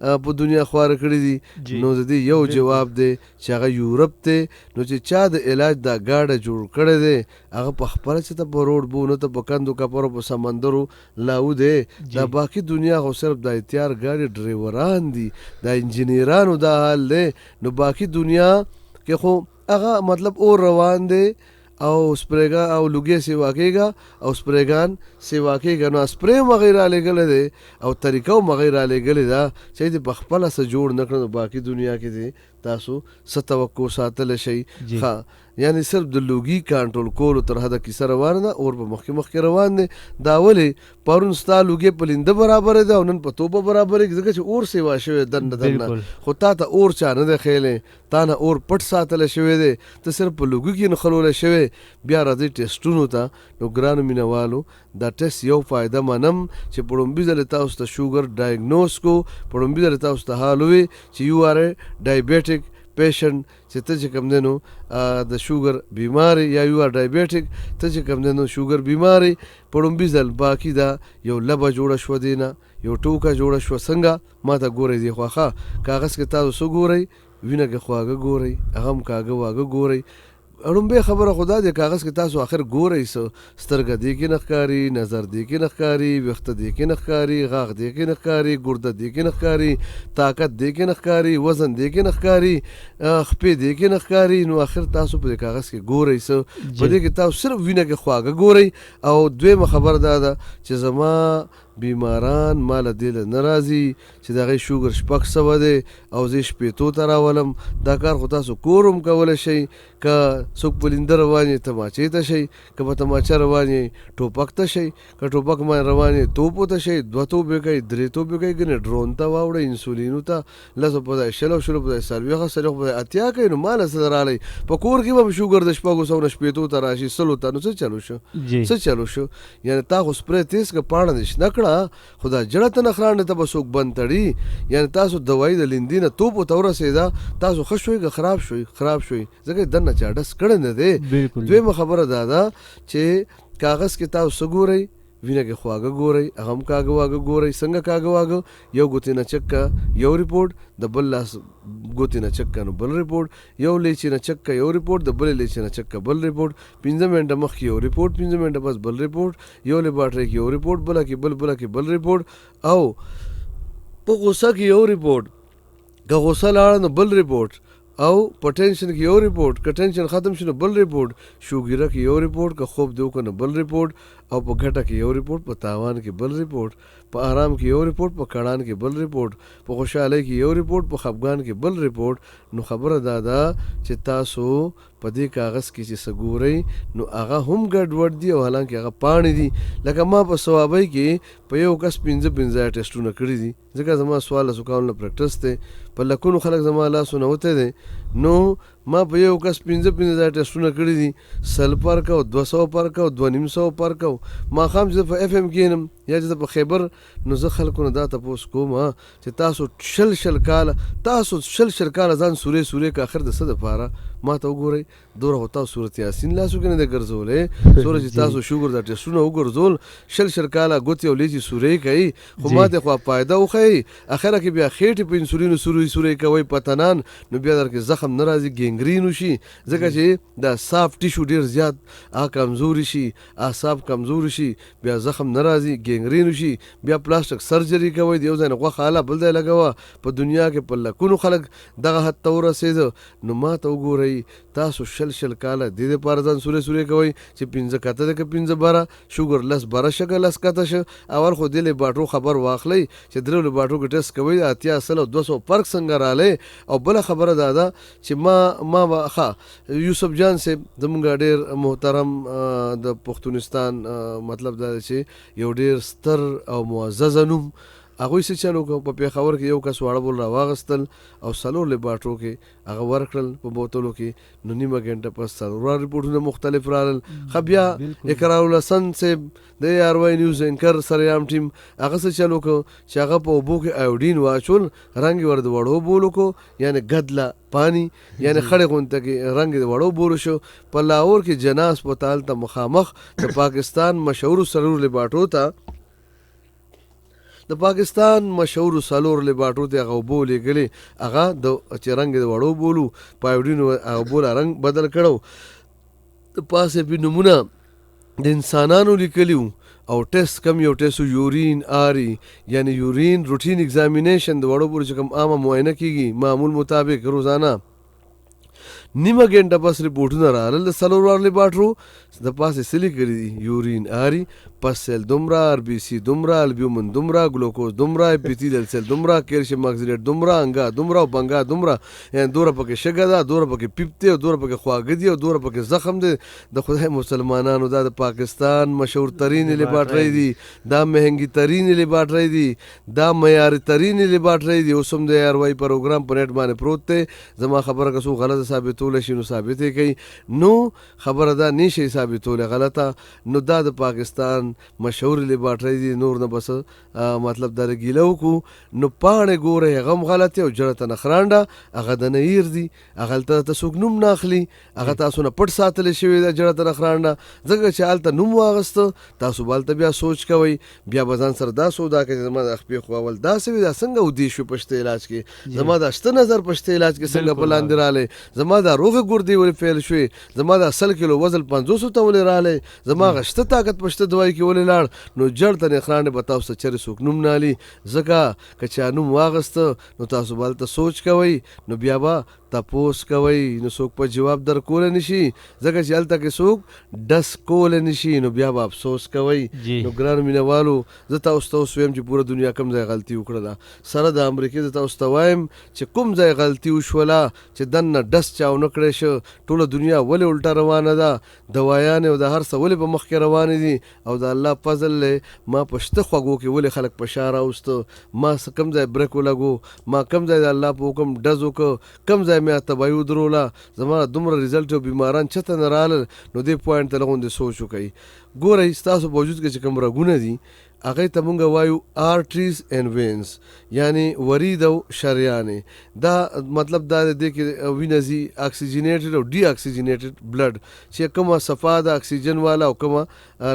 په دنیا خواره کړي دي؟ نو د دې یو جواب دی چې هغه یورپ دی. نو چې چا د علاج دا ګاډه جوړ کړی دی هغه په خپله چې ته په روډ بو نه ته په کندو کپرو په سمندرو لاو دی. دا باقي دنیا خو صرف د اتیار ګاډي ډریوران دي، د انجینیرانو دا حال دی. نو باقي دنیا کې خو هغه مطلب اور روان دی، او سپریګا او لوګي سیوا کېږه، او سپریګان سیوا کېږه. نو سپری مغیر را لېږلی دی او طریقه هم مغیر را لېږلې ده چې دې په خپله څه جوړ نه کړه. نو باقي دنیا کې دی تاسو څه توقع ساتلی شئ؟ ښه یعنې صرف د لوګي کنټرول کولو تر حده کیسه روانه ده، اور په مخکې مخکې روان دی. دا ولې پرون ستا لوګي په لینده برابره ده او نن په توپه برابرېږي، ځکه چې اور سیوا شوی دننه دننه، خو تا ته اور چا نه دی ښیلی، تا نه اور پټ ساتلی شوی دی، ته صرف په لوګي کې نښلولی شوی. بیا راځئ ټیسټونو ته. نو ګرانو مینهوالو دا ټیسټ یو فایده منم چې په لومبي ځلې تاسو ته شوګر ډایګنوز کو، په لومبي ځلې تاسو ته حال ووي چې یو آر اے ډایبیټک پیشنټ، چې ته چې کوم دی نو د شوګر بیماری یا یو آر ډایبیټک، ته چې کوم دی نو شوګر بیماری په لومبي ځل باقي دا یو لبه جوړه شوه، دی نه یو ټوکه جوړه شوه. څنګه ما ته ګورئ دی خواښه کاغذ کې تاسو څه ګورئ؟ وینه کې خواږه ګورئ، هغه هم کاږه واږه ګورئ. اړومبه خبره خدا د کاغذ کې تاسو اخر ګورئ سترګه دې کې نه ښکاري، نظر دې کې نه ښکاري، ویښته دې کې نه ښکاري، غاښ دې کې نه ښکاري، ګرده دې کې نه ښکاري، طاقت دې کې نه ښکاري، وزن دې کې نه ښکاري، خپې دې کې نه ښکاري. نو اخر تاسو په کاغذ کې ګورئ په دې کې تاسو صرف وینه کې خواږه ګورئ. او دویمه خبر دا ده چې زما بیماران مال دې له نه راځي چې د هغې شوګر 600 دی او زه 80 ته راولم. دا کار خو تاسو کور هم کولی شئ. که څوک په لینده روان یې تماچې ته شئ، که په تماچه روان یې ټوپک ته شئ، که ټوپک باندې روان یې توپو ته شئ، 2 توپې کوئ 3 توپې کوئ، ګنې ډرون ته واوړئ، انسولینو ته 10 په ځای 20 په ځای 40 په ځای 80 کوئ. نو ماله څه رالی په کور کې به شوګر د 600 نه 80 ته راشي 100 ته. نو څه چلو شو څه چلو شو؟ یعنې تا خو سپری تیز که پاڼه دې شنه کړه، خو دا جړه ته نه خرانډې ته به څوک بند تړي. یعنې تاسو دوایي د لیندې نه توپو ته ورسېده، تاسو ښه شوئ که خراب شوئ ځکه دننه چا ډس کړی نه دی. دویمه خبره دا ده چې کاغذ کې تاسو څه ګورئ؟ وینه کې خواږه ګورئ، هغه هم کاږه واږه ګورئ. څنګه کاږه واږه؟ یو ګوتې نه چک که یو ریپورټ، د بل لاس ګوتې نه چک که نو بل ریپورټ، یو لیچې نه چک که یو ریپورټ، د بلې لیچې نه چک که بل ریپورټ، 15 منټه مخکې یو ریپورټ، 15 منټه پس بل ریپورټ، یو لیبارټرۍ کې یو ریپورټ، بله کې بله کې بل ریپورټ. او په غوسه کې یو ریپورټ، که غوسه لاړه نو بل ریپورټ، او په ټینشن کې یو ریپورټ، که ټینشن ختم شي نو بل ریپورټ، شوګیره کې یو ریپورټ، که خوب دې وکړه نو بل ریپورټ، او په ګټه کې یو ریپورټ، په تاوان کې بل ریپورټ، په آرام کې یو ریپورټ، په کړان کې بل ریپورټ، په خوشحالۍ کې یو ریپورټ، په خفګان کې بل ریپورټ. نو خبره دا ده چې تاسو په دې کاغذ کې چې څه ګورئ نو هغه هم ګډوډ دي او حالانکه هغه پاڼې دي. لکه ما په ثوابۍ کې په یو کس 15 ټیسټونه کړي دي، ځکه زما 1400 کالونه پریکټس دی، په لکونو خلک زما لاسونه وتی دی. نو ما په یو کس 15 ټیسټونه کړي دي، 100 پر کو، 200 پر کو، 250 پر کو. ماښام چې په FM کېنم یا چې په خیبر، نو زه خلکو نه دا تپوس کوم چې تاسو شل کاله ځان سورې که آخر د څه دپاره ما ته وګورئ. دوره خو تاسو صورت یاسین لاسو کې نه دی ګرځولی، څومره چې تاسو شوګر دا ټیسټونه وګرځول، شل کاله ګوتې او لیچې سورې کوي، خو ما ته خو فایده وښیي. اخره کې بیا خېټې په انسولینو سورې کوئ پتنان، نو بیا در کې زخم نه راځي، ګینګرین وشي، ځکه چې دا صاف ټیشو ډېر زیات کمزوري شي، اعصاب کمزوري شي، بیا زخم نه راځي، ګینګرین وشي، بیا پلاسټک سرجري کوئ، د یو ځای نه غوښه اله بل ځای لګوه. په دنیا کې په لکونو خلک دغه حد ته ورسېده. نو ما ته وګورئ تاسو شل کاله دې دپاره ځان سورې کوئ چې 15 کته ده که 15 بره، شوګر 10 بره شه که 10 کته شه. اول خو دې لیبارټرو خبر واخلئ چې 3 لیبارټرو کې ټیسټ کوئ 80 100 او 200 فرق څنګه رالی. او بله خبره دا ده چې ما یوسف جان صاحب زمونږ ډېر محترم د پښتونستان مطلب دا دی چې یو ډېر ستر او معززه نوم، هغوی څه چل وکړو په پېښور کې یو کس واړه بول راواغستل او 4 لیبارټرو کې هغه ورکړل په بوتلو کې. نو نیمه ګنټه پس 4 ریپورټونه مختلف رالل. ښه بیا اقرار الحسن صاحب د ARY نیوز اینکر سریام ټیم هغه څه چل وکړو چې هغه په اوبو کې ایوډین واچول، رنګ یې ور د وړو بول وکړو، یعنې ګدله پانی، یعنې خړې غونته کې رنګ د وړو بولو شو. په لاهور کې جنا هسپتال ته مخامخ د پاکستان مشهورو 4 لیبارټرو ته د پاکستان مشهورو 4 لیبارټرو ته هغه اوبه ولېږلې، هغه د چې رنګ د وړو بولو په ایوډینو اوبو لا رنګ بدل کړو. د پاسې پې نومونه د انسانانو لیکلي وو او ټیسټ کم یو ټیسټ یورین آري، یعنی یورین روټین ایگزامینیشن د وړو بولو چې کوم عامه معاینه کېږي معمول مطابق روزانه. نیمه ګنټه پس ریپورټونه رالل د 4 لیبارټرو د پاسې څه لیکلي دي؟ یورین آري، پس سیل دومره، RBC دومره، البیومن دومره، ګلوکوز دومره، اپیتیلیل سیل دومره، کیلشیم اکسیلیټ دومره، انګا دومره او بنګا دومره. یعنې دوره پکې شګه ده، دوره پکې پیپ دی، او دوره پکې خواږه دي، او دوره پکې زخم دی. د خدای مسلمانانو دا د پاکستان مشهور ترین لیبارټرۍ دي، دا مهنګي ترین لیبارټرۍ دي، دا معیاري ترین لیبارټرۍ دي. اوس هم د ARY پروګرام په نیټ باندې پروت دی. زما خبره که څوک غلطه ثابتولی شي نو ثابت یې کوي، نو خبره دا نه شي ثابت ثابتوله غلطه. نو دا د پاکستان مشهور لیبارټري دي، نور نه بس مطلب دا ګیله وکړو. نو پاڼې ګورئ هغه هم غلطې او جړه ته نخرانډه هغه د نهیر دي، هغه هلته ته څوک نوم نه اخلي، هغه تاسو نه پټ ساتلی شوې ده جړه ته نخرانډه، ځکه چې هلته نوم واغسته تاسو به هلته بیا سوچ کوئ، بیا به ځان سره دا سودا کوي زما د خپې خو اول داسې وي دا څنګه ودې شو پشته علاج کې، زما دا شته نظر پشته علاج کې څنګه په لاندې رالی، زما دا روغې ګردې ولې فیل شوې، زما دا 100 کیلو وزن 500 ته ولې رالی، زما هغه شته طاقت پشته دوايي کې ولې لاړ. نو جړ ته نخرانډې به تاسو چېرې څوک نوم نه الي، ځکه که چا نوم واغسته نو تاسو به هلته سوچ کوئ، نو بیا به تپوس کوئ، نو څوک په جواب در کولی نشي، ځکه چې هلته کې څوک ډس کولی نشي، نو بیا به افسوس کوئ. نو ګرانو مینهوالو زه تاسو ته اوس ویم چې پوره دنیا کوم ځای غلطي وکړله، سره د امریکې زه تاسو ته وایم چې کوم ځای غلطي وشوله چې دننه ډس چا ونه کړی شه، ټوله دنیا ولې الټه روانه ده، دوایانې او د هر څه ولې په مخکې روانې دي، او د الله فضل دی ما په شته خوږو کې ولې خلک په شا راوسته، ما کوم ځای بریک ولګو، ما کوم ځای د الله په حکم ډز وکړه، کوم ځای مې تباهي ودروله، زما دومره ریزلټ او بیماران چته نه رالل. نو دې پوینټ ته لغوندې سوچ وکئ. ګورئ ستاسو په وجود کې چې کوم رګونه دي هغې ته مونږ وایو آرټریز اینډ وینز، یعنی ورید او شریانې. دا مطلب دا دی کې وینه ځي اکسیجنیټډ او ډي اکسیجنیټډ بلډ، چې کومه صفا ده اکسیجن والا او کومه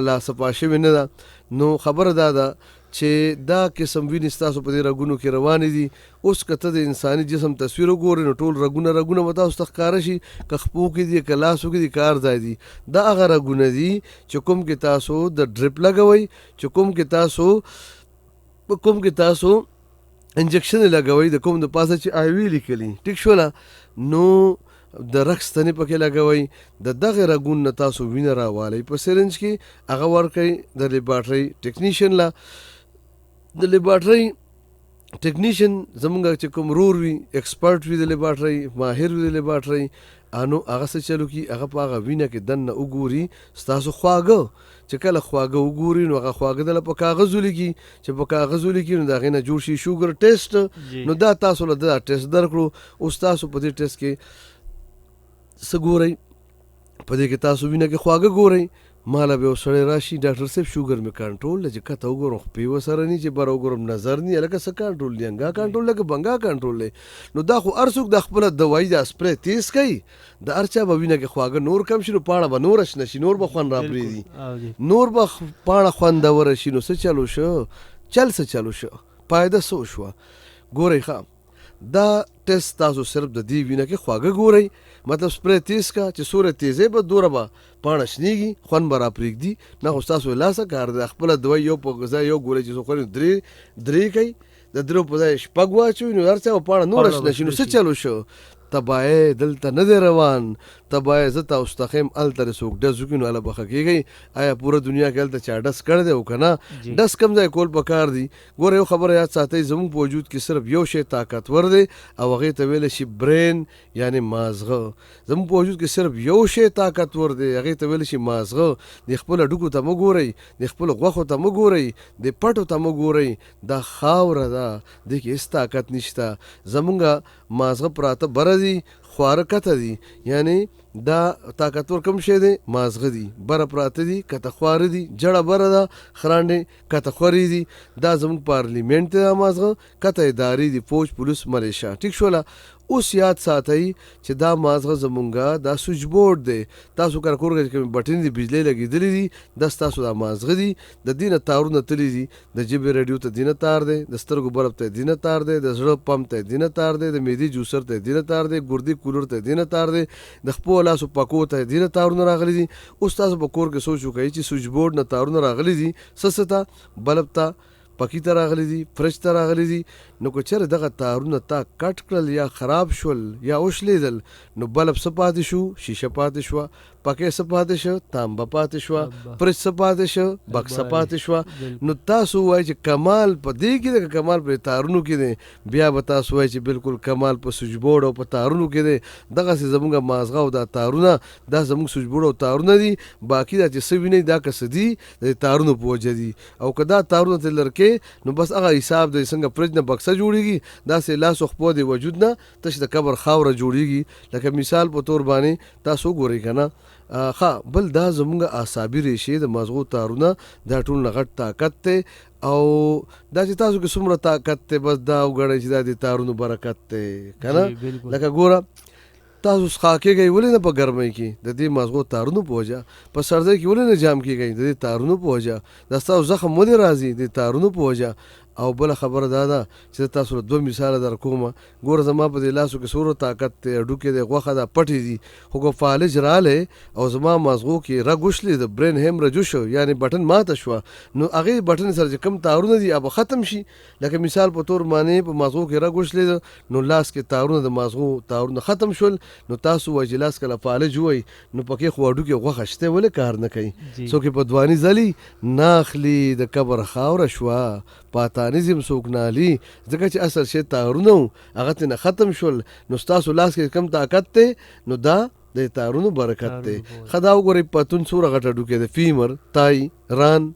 لا صفا شوې نه ده. نو خبره دا ده چې دا قسم وینې ستاسو په دې رګونو کې روانې دي. اوس که ته د انساني جسم تصویر وګورې نو ټول رګونه به تاسو ته ښکاره شي، که خپو کې دي که لاسو کې دي که هر ځای دي. دا هغه رګونه دي چې کوم کې تاسو د ډریپ لګوئ، چې کوم کې تاسو انجکشن لګوئ، د کوم د پاسه چې آی وي لیکلي، ټیک شوله، نو د رګ ستنې پکې لګوئ، د دغې رګونو نه تاسو وینه راوالئ په سرنج کې، هغه ورکئ د لیبارټرۍ ټیکنیشین له. د لیبارټرۍ ټیکنیشین زمونږ چې کوم رور وي، ایکسپرټ وي د لیبارټرۍ، ماهر وي د لیبارټرۍ، نو هغه څه چلو کي هغه په هغه وینه کې دننه وګوري ستاسو خواږه، چې کله خواږه وګوري نو هغه خواږه دله په کاغذ ولیکي، چې په کاغذ ولیکي نو د هغې نه جوړ شي شوګر ټیسټ. نو دا تاسو له دا ټیسټ درکړو. اوس تاسو په دې ټیسټ کې څه ګورئ، په دې کې تاسو وینه کې خواږه ګورئ. ماله به یو سړی راشي ډاکټر صاحب شوګر مې کنټرول دی، چې کته وګورم خپې ورسره نی، چې بره وګورم نظر نی، هلکه څه کنټرول دی، انګا کنټرول دی که بنګا کنټرول دی. نو دا خو هر څوک د خپله دوایي دا سپری تیز کوي، د هر چا به وینه کې خواږه نور کم شي، نو پاڼه به نوره شنه شي، نور به خوند راپرېږدي، نور به پاڼه خوندوره شي. نو څه چلو شو، څه چلو شو، فایده څه وشوه. ګورئ ښه، دا ټیسټ تاسو صرف د دې وینه کې خواږه ګورئ، مطلب سپری تیز کا چې سوره تیزې به دوره به پاڼه شنېږي، خوند به راپرېږدي. نه خو ستاسو لاسه کار دی، خپله دوایي یو په ځای یو ګولۍ چې څوک خوري درې کوي، د درو په ځای شپږ واچوي، نو هر څه به پاڼه نوره شنه شي. نو څه چلو شو، تباهی دلته نه دی روان، تباهی زه تاسو ته ښیم هلته د څوک ډز وکړي نو هله بخه کېږئ. آیا پوره دنیا کې هلته چا ډز کړی دی او که نه؟ ډز کم ځای کول پکار دي. ګوره یو خبره یاد ساتئ، زموږ په وجود کې صرف یو شی طاقتور دی او هغې ته ویلی شي برین، یعنې مازغه. زموږ په وجود کې صرف یو شی طاقتور دی، هغې ته ویلی شي مازغه. د خپلو ډوکو ته مه ګورئ، د خپلو غوښو ته مه ګورئ، د پټو ته مه ګورئ، دا خاوره ده، دې کې هېڅ طاقت نشته. زمونږ مازغه پراته بره دي، خواره کته دي، یعنی دا طاقتور کم شی دی، مازغه دي، بره پراته دي، کته خواره دي، جړه بره ده، خرانډې کته خورې دي. دا زموږ پارلیمنټ دی، دا مازغه کته ادارې دي، فوج، پولیس، ملیشه. ټیک شوله. اوس یاد ساتئ چې دا مازغه زمونږه دا سویچ بورډ دی. تاسو کار کور کې کوم بټن دي بجلی لګېدلې دي، دا ستاسو دا مازغه دي، د دې نه تارونه تللي دي، د ژبې رادیو ته دینه تار دی، د سترګو بلب ته دینه تار دی، د زړه پمپ ته دینه تار دی، د معدې جوسر ته دینه تار دی، ګردې کولر ته دینه تار دی، د خپو لاسو پکو ته دینه تارونه راغلي دي. اوس تاسو په کور کې سوچ وکړئ چې سویچ بورډ نه تارونه راغلي دي، څه ته، بلب ته، پکی ته راغلی دي، فرج ته راغلی دي. نو که چېرې دغه تارونه تا کټ کړل یا خراب شول یا وشلیدل، نو بلب څه پاتې شو، شیشه پاتې شوه، پکې څه پاتې شو، تانبه پاتې شوه، فرج څه پاتې شو، بکسه پاتې شوه. نو تاسو وایئ چې کمال په دې کې دی که کمال په تارونو کې دی؟ بیا به تاسو وایئ چې بالکل کمال په سویچ بورډ او په تارونو کې دی. دغسې زموږ مازغه او دا تارونه، دا زموږ سویچ بورډ او تارونه دي. باقي دا چې څه وینئ دا که څه دي د تارونو په وجه دي. او که دا تارونه ترې لرې کې نو بس هغه حساب دی، څنګه فرج نه بکسه جوړېږي داسې لاس او خپو د وجود نه تش د قبر خاوره جوړېږي. لکه مثال په طور باندې تاسو وګورئ که نه، بل دا زمونږ اعصابي ریشې د مغزو تارونه دا ټول نه غټ طاقت دی او دا چې تاسو کې څومره طاقت دی بس دا وګڼئ چې دا د تارونو برکت دی که نه لکه ګوره تاسو څښا کېږئ ولې نه په ګرمۍ کې د دې مغزو تارونو په وجه په سردۍ کې ولې نه جام کېږئ د دې تارونو په وجه دا ستاسو زخم ولې راځي د تارونو په وجه او بل خبره دا ده چې تاسو له 2 مثال در کوم ګوره زما په دې لاسو کې څومره طاقت دی هډوکې دی غوښه ده پټې دي خو که فالج رالی او زما مغزو کې رګ وشلې د برین هیمرج وشو یعنی بټن ماته شوه نو هغې بټن سره چې کم تارونه دي اب ختم شي لکه مثال په طور باندې په مغزو کې رګ وشلې نو لاس کې تارونه د مغزو تارونه ختم شول نو تاسو وایي چې لاس کله فالج وای نو پکې خو هډوکې غوښه شته ولې کار نه کوي څوک یې په دواني ځلي نه اخلي د قبر خاوره شوه پاتانیزم څوک نه علي ځکه چې اصل شی تارونه وو هغه ترې خطم شول نو ستاسو لاس کې کم طاقت دی نو دا د تارونو برکت دی ښه دا وګورئ پتون څومره غټ هډوکی دی فیمر تای ران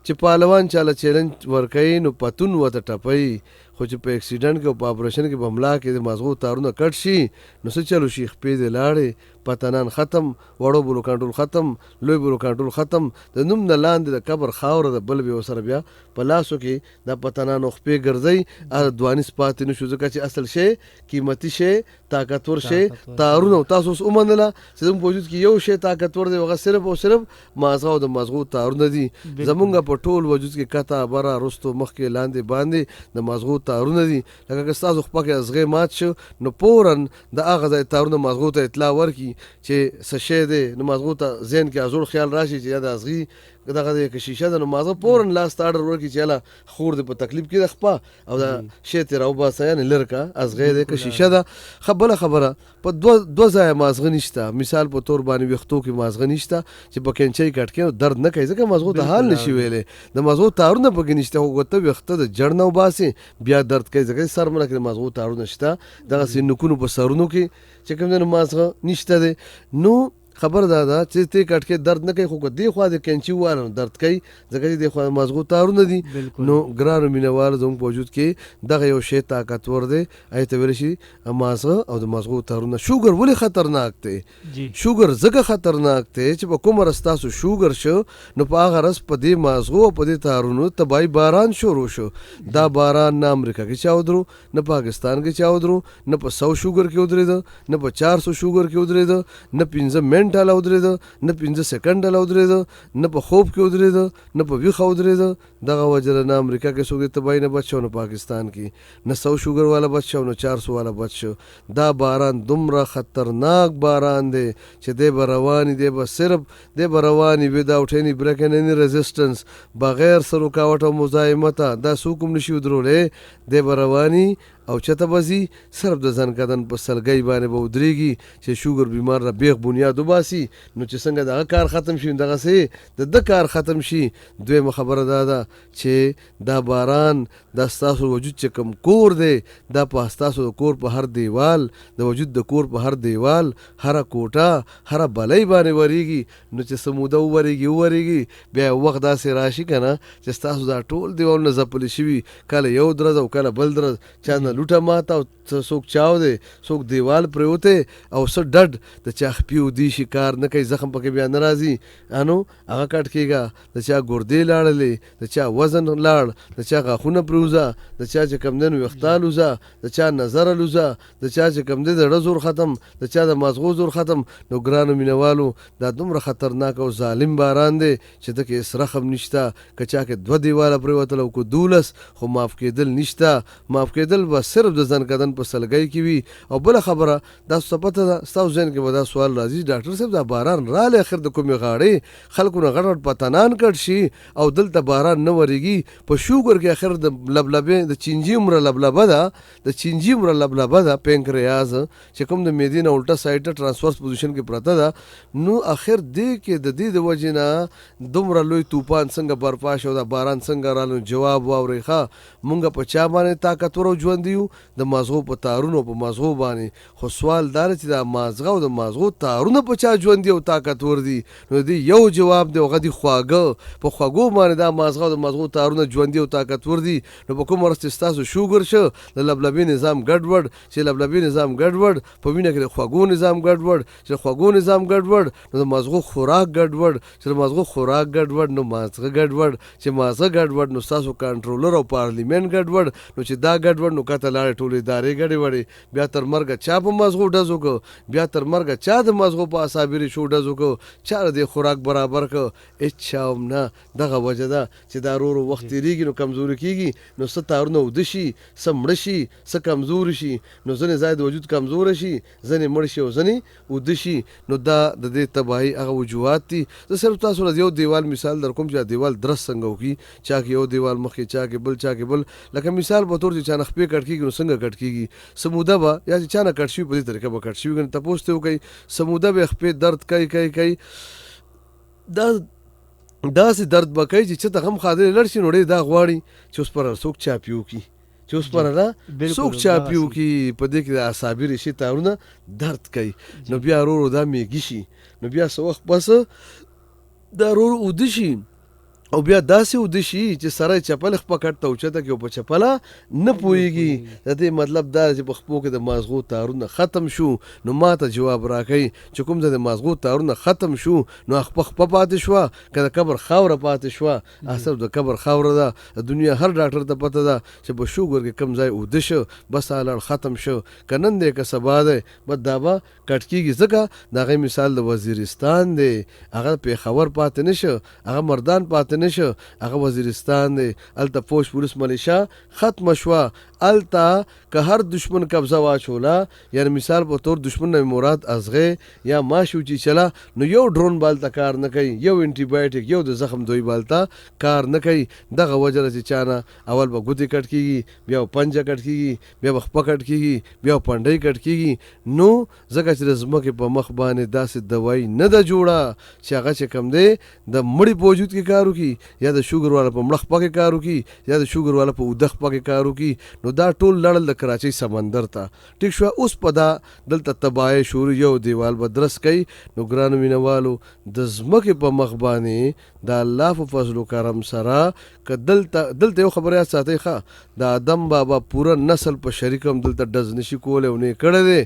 چې پهلوان چاله چیلنج ورکوي نو پتون ورته ټپوي خو چې په اکسیډنټ کې او په اپریشن کې په حمله کې د مغزو تارونه کټ شي نو څه چلو شي خپې دې لاړې پتنان ختم وړو بلو کنټرول ختم لوی بلو کنټرول ختم د نوم نه لاندې د قبر خاوره د بل به ورسره بیا په لاسو کې د پتنانو خپې ګرځئ دوانیس پاتې نه شو ځکه چې اصل شی قیمتي شی طاقتور شی تارونه تاسو اوس ومنله چې زموږ په وجود کې یو شی طاقتور دی هغه صرف او صرف مغزه او د مغزو تارونه دي زمونږ په ټول وجود کې کته بره رستو مخکې لاندې باندې د مغزو تارونه دي لکه که ستاسو خپه کې ازغې مات شو نو فورن د هغه ځای تارونه مغزو ته اطلاع ورکړي چې څه شی دی نو مغزو ته ذهن کې ازور خیال راشي چې یا د ازغي دغه د شیشه د نو مغزه فورن لاس ته اډر ورکړي چې یاله خور دی په تکلیف کې د خپه او د شی ترې راوباسه یعنې لر کا ازغې دی که شیشه ده ښه بله خبره په دوه ځایه مازغه نشته مثال په طور باندې ویښتو کې مازغه نشته چې په کینچۍ کټ کې درد نه کوي ځکه مغزو ته حال نشي ویلی د مغزو تارونه پکې نشته خو ته ویښته د جړ نه وباسې بیا درد کوي ځکه سر منه کې د مغزو تارونه شته دغسې نوکونو په سرونو کې چې کوم دی نو مازغه نشته دی نو خبر دا ده چې ته کټ کې درد نه کوي خو که دې خوا د کینچي ووهله نو درد کوي ځکه چې دې خوا د مغزو تارونه دي نو ګرانو مینهوالو زموږ په وجود کې دغه یو شی طاقتور دی هغې ته ویلی شي مغزه او د مغزو تارونه شوګر ولې خطرناک دی شوګر ځکه خطرناک دی چې په کومه ورځ تاسو شوګر شو نو په هغه ورځ په دې مغزو او په دې تارونو طبعي باران شروع شو دا باران نه امریکا کې چا ودرو نه پاکستان کې چا ودرو نه په 100 شوګر کې ودرېده نه په 400 شوګر کې ودرېده نه 15 منټ له ودرېده نه 15 سکنډ له ودرېده نه په خوب کې ودرېده نه په ویښه ودرېده دغه وجه نه امریکا کې څوک د تباهۍ نه بچ شو نه پاکستان کې نه 100 شوګر والا بچ شو نه 400 والا بچ شو دا باران دومره خطرناک باران دی چې دی به رواني دی به صرف دی به رواني وداوټ اني بریک ان اني ریزسټنس بغیر سر رکاوټ او مزاحمته دا څوک هم نشي ودرولی دی به رواني او چته بزي صرف د ځان کدن په سلګۍ باندې به ودرېږي چې شوګر بیمار را بیغ بنیاد وباسي نو چې څنګه دغه کار ختم شي دغسې د کار ختم شي دویمه خبره دا ده چې دا باران دا ستاسو وجود چې کوم کور دی دا په ستاسو د کور په هر دیوال د وجود د کور په هر دیوال هره کوټه هره بلۍ باندې ورېږي نو چې څه موده وورېږي بیا وخت داسې راشي که نه چې ستاسو دا ټول دیوالونه ځپلې شوي کله یو درز او کله بل درز چا نه لوټه ماته او څوک چاو دی څوک دیوال پرېوتی او څه ډډ د چا خپي ودي شي کار نه کوي زخم پکې بیا نه راځي انو هغه کټ کېږه د چا ګردې لاړلې د چا وزن لاړ د چا غاښونه پرېوځه د چا چې کوم دی نو ویښتان لوځه د چا نظره لوځه د چا چې کوم دی د زړه زور ختم د چا د مازغو زور ختم نو ګرانو مینهوالو دا دومره خطرناک او ظالم باران دی چې ته کې هېڅ رحم نشته که چا کې 2 دیواله پرېوتل او که 12 خو معاف کېدل نشته معاف کېدل به صرف د ځان کدن په سلګۍ کې وي او بله خبره دا څه پته ده ستاسو ذهن کې به دا سوال راځي ډاکټر صاحب دا باران رالی اخر د کومې غاړې خلکو نه غټ غټ پتنان کټ شي او دلته باران نه ورېږي په شوګر کې اخر د لبلبې د چینجي عمره لبلبه ده د چینجي عمره لبلبه ده پینکریاز چې کوم د معدې نه الټه سایډ ته ټرانسفرس پوزیشن کې پرته ده نو اخر دې کې د دې د وجې نه دومره لوی طوفان څنګه برپا شو دا باران څنګه رالو جواب واورئ ښه مونږ په چا باندې طاقتور او ژوندي یو د مغزو په تارونو په مازغو باندې. خو سوال دا چې دا مازغه او د مازغو تارونه په چا ژوندي او طاقتور دي؟ نو دی یو جواب دی هغه دی خواږه. په خوږو باندې دا مازغه او د مازغو تارونه ژوندي او طاقتور دي. نو په کوم ورځ چې ستاسو شوګر شه د لبلبي نظام ګډوډ، چې لبلبي نظام ګډوډ، په وینه کې د خوږو نظام ګډوډ، چې خوږو نظام ګډوډ نو د مازغو خوراک ګډوډ، چې د مازغو خوراک ګډوډ نو مازغه ګډوډ، چې مازغه ګډوډ نو ستاسو کنټرولر او پارلیمنت ګډوډ. نو چې دا ګډوډ نو کته لاړې ټولې ادارې ګډوډې. بیا تر مرګه چا په مازغو ډز وکړو، بیا تر مرګه چا د مازغو په اصابري شو ډز وکړو، چا د خوراک برابر کړ. هېچا هم نه. دغه وجه ده چې دا ورو وخت تېرېږي نو کمزوري کېږي، نو څه تارونه اوده شي، څه مړه شي، څه کمزوري شي. نو ځینې ځای د وجود کمزوره شي، ځینې مړ شي او ځینې اوده شي. نو دا د دې تباهي هغه وجوهات دي. زه صرف تاسو له یو دیوال مثال در کوم چې دیوال درست څنګه وکړي، چا کې یو دیوال مخکې، چا کې بل، چا کې بل. لکه مثال په طور چې چا نه خپې کټ کېږي نو څنګه کټ کېږي؟ سموده به یا چې چا نه کټ شوي په دې طریقه به کټ شوي. که تپوس ته وکړئ سموده به خپې درد کوي دا داسې درد به کوي چې څه ته غم خادرې لړ شي نو ډېر دا غواړي چې اوس پر څوک چاپي وکړي، چې اوس پر څوک چاپي وکړي. په دې کې د اعصابي ریشې تارونه درد کوي. نو بیا ورو دا میږي شي، نو بیا څه وخت پس دا ورو اوده شي او بیا داسې اوده شي چې سره چپل خپه کټ ته اوچته کړي او په چپله نه پوهېږي. د دې مطلب دا چې په خپو کې د مازغو تارونه ختم شو. نو ما ته جواب راکوي چې کوم ځای د مازغو تارونه ختم شو نو خپه پاتې شوه که د قبر خاوره پاتې شوه؟ اصل د قبر خاوره ده. د دنیا هر ډاکټر ته پته ده چې په شوګر کې کم ځای اوده شو بس هلړ ختم شو. که نن دی که سبا دی بس دا به کټ کېږي. ځکه د هغې مثال د وزیرستان دی، هغه پېښور پاتې نه شو، هغه مردان پاتې نشه، هغه وزیرستان دی. الته فوج پولیس ملیشا ختم شوه. الته که هر دشمن قبضه واچوله، یعنی مثال په طور دشمن نه مراد ازغه یا ماشو چې چلا نو یو ډرون بالته کار نه کوي، یو انټي بایوټیک، یو د زخم دوی بالته کار نه کوي. دغه وجه چې چانه اول به ګوتې کټ کېږي، بیا پنجه کټ کېږي، بیا به خپه کټ کېږي، بیا پنډۍ کټ کېږي. نو ځکه چې د ځمکې په مخ باندې داسې دوایي نه ده جوړه چې هغه چې کم دی د مړي په وجود کې کار وکړي، یا د شوګر والا په مړه خپه کې کار وکړي، یا د شوګر والا په اوده خپه کې کار وکړي. نو دا ټول لړل د کراچۍ سمندر ته. ټیک شوه. اوس په دا دلته تباهۍ شروع، یو دیوال به درس کوي. نو ګرانو مینوالو د ځمکې په مخ باندې د الله په فضل و کرم سره که دلته یو خبره یاد ساتئ ښه، د آدم بابا پوره نسل په شریک هم دلته ډز نشي کولی او نه یې کړی دی.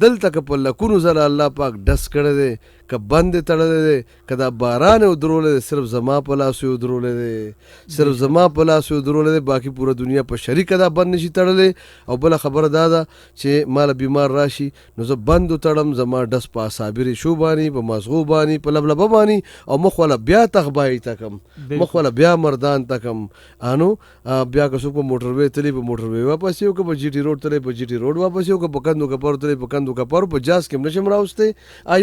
دلته که په لکونو زره الله پاک ډز کړی دی، که بند یې تړلی دی، که دا باران یې ودرولی دی، صرف زما په لاس یې ودرولی دی، صرف زما په لاس یې ودرولی دی. باقي پوره دنیا په شریکه دا بند نشي تړلی. او بله خبره دا ده چې ماله بیمار راشي نو زه بند وتړم، زما ډس په اعصابي ریشو باندې، په مازغو باندې، په لبلبه باندې، او مخ والا بیا تخبایي تکم، مخ والا بیا مردان تکم. انو بیا که څوک په موټر وې تللی په موټر وې واپس یو، که په جي ټي روډ تللی په جي ټي روډ واپس یو، که په کندو کپرو تللی په کندو کپرو. په جاز کې هم نشم راوستی.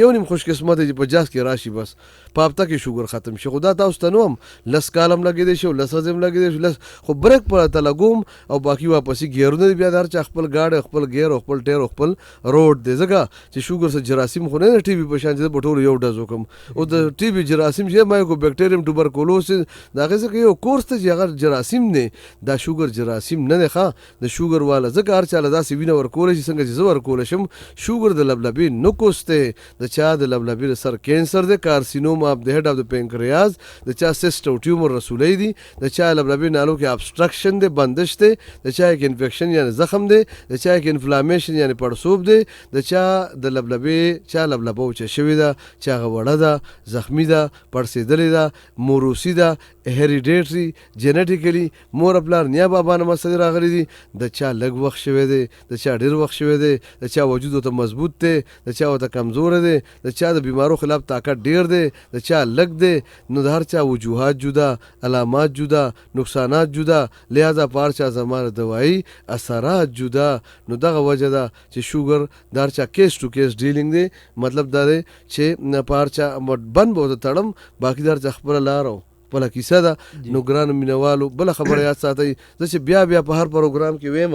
یو نیم خوش قسمت دی چې په جاز کې راشي بس په هفته کې شوګر ختم شي. خو دا تاسو ته نو هم لس کالم لګېدی شي او لس ورځې هم لګېدی شي، خو بریک پر ته لګوم او باقي واپسې ګیرونه دي. بیا د هر چا خپل ګاډی، خپل ګیر او خپل ټیر او خپل روډ دی. ځکه چې شوګر سره جراثیم خو نه د ټي بي په شان چې په ټولو یو ډز وکړم. او د ټي بي جراثیم چې مایکو بکټریم ټوبرکولوسس د هغې څخه یو کورس ته چې هغه جراثیم دی، دا شوګر جراثیم نه دی ښه. د شوګر والا ځکه هر چا له داسې وینه ورکولی شي څنګه چې زه ورکولی شم. شوګر د لبلبې نقص دی، د چا د لبلبې د سر کینسر دی، کارسینوم اف د هیډ اف د پینکریاز، د چا سیسټ او ټیومر رسولی دی، د چا لبلبې نالو کې ابسټرکشن دی، بندش دی، د چا کې انفیکشن یعنی زخم دی، د چا کې انفلامیشن یعنی پړسوب دی، د چا د لبلبې چا لبلبه وچه شوې ده، چا هغه وړه ده، زخمي ده، پړسېدلې ده، موروثي ده، هیریډیټري جینیټیکلی مور پلار نیا بابا نه مسلې راغلي دي، د چا لږ وخت شوی دی، د چا ډېر وخت شوی دی، د چا وجود ورته مضبوط دی، د چا ورته کمزوره دی، د چا د بیمارو خلاف طاقت ډېر دی، د چا لږ دی. نو د هر چا وجوهات جدا، علامات جدا، نقصانات جدا، لہذا په هر چا زمانه دوایي اثرات جدا. نو دغه وجه ده چې شوګر د هر چا کیس ټو کیس ډیلینګ دی. مطلب دا دی چې په هر چا بند به ورته تړم، باقي د هر چا خپله لاره خپله کیسه ده. نو ګرانو مینوالو بله خبره یاد ساتئ، زه چې بیا په هر پروګرام کې ویم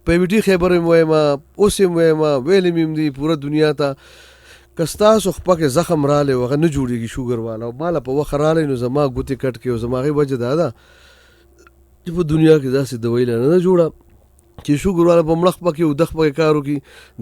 په ویټي خیبر هم ویم، اوس هم ویم، ویلې مې هم دي پوره دنیا ته، که ستاسو خپه کې زخم رالی و هغه نه جوړېږي شوګر والا، او ماله په وخت رالی نو زما ګوتې کټ کې او زما هغې وجه دا ده چې په دنیا کې داسې دوایي لا نه ده جوړه چې شوګر والا په مړخ پکې او دخ پکې کار وکړي.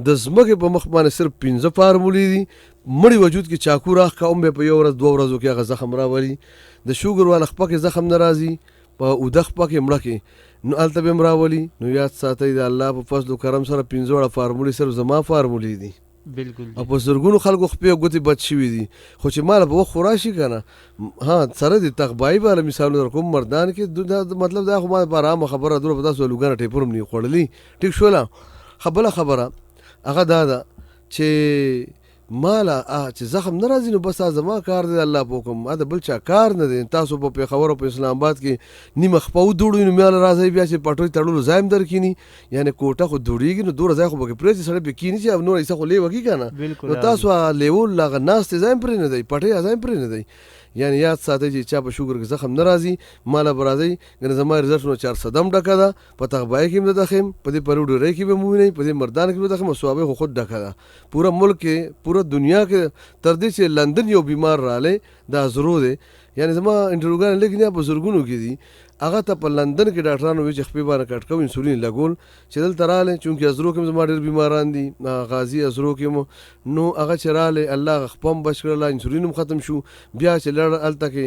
د ځمکې په مخ باندې صرف 15 فارمولې دي. مړی وجود کې چاکو راخ کا به په یو ورځ 2 ورځو کې هغه زخم راولي. د شوګر والا خپه کې زخم ناراضي په او دخ پکې مړه کې نو الته به راولي. نو یاد ساتئ د الله په فضل او کرم سره 15 فارمولې صرف زما فارمولې دي. بالکل. او په زرګونو خلکو خپې ګوتې بد شوي دي. خو چې مال په وخت خو راشي که نه ها سره د تغبایي بالا مثالونه در کوم مردان کې مطلب دا خو ما په ارامه خبره دوره په تاسو لوګانه ټیپر هم نه خوړلي. ټیک شوله. بله خبره هغه دا ده چې مالا چې زخم نه راځي نو بس زما کار دی الله په حکم. دا بل چا کار نه دی. تاسو په پېښور او په اسلام آباد کې نیمه خپه ودوړئ نو میاله راځئ بیا چې پټوی تړلو ځای هم درکیني. یعنې کوټه خو دوړېږي نو دومره ځای خو پکې پرېږدي سړی پې کیني چې نور ایسه خو لیوه کي که نه. نو تاسو لیول هغه ناستې ځای هم پرې نه دی پټۍ ځای هم پرې نه دی. یعنی یاد ساتئ چې چا په شوګر کې زخم نه راځي ماله به راځئ. ګنې زما رزلټ نو 400 ډکه ده. په تغبایي کې هم د دخیم په دې پرو ډوډۍ کې به مووینئ په دې مردان کې به دخیم او صوابۍ خو خود ډکه ده. پوره ملک کې پوره دنیا کې تر دې چې لندن یو بیمار رالی دا زرو دی. یعنی زما انټروګان لیکنیا په زرګونو کې دي. هغه ته په لندن کې ډاکټرانو وی چې خپې باندې کټ کوو انسولین لګول چې دلته رالی چونکې ازرو کې زما ډېر بیماران دي غازي ازرو کې مو نو هغه چې رالی الله خپه هم بچ کړله انسولین هم ختم شو. بیا چې لړ هلته کې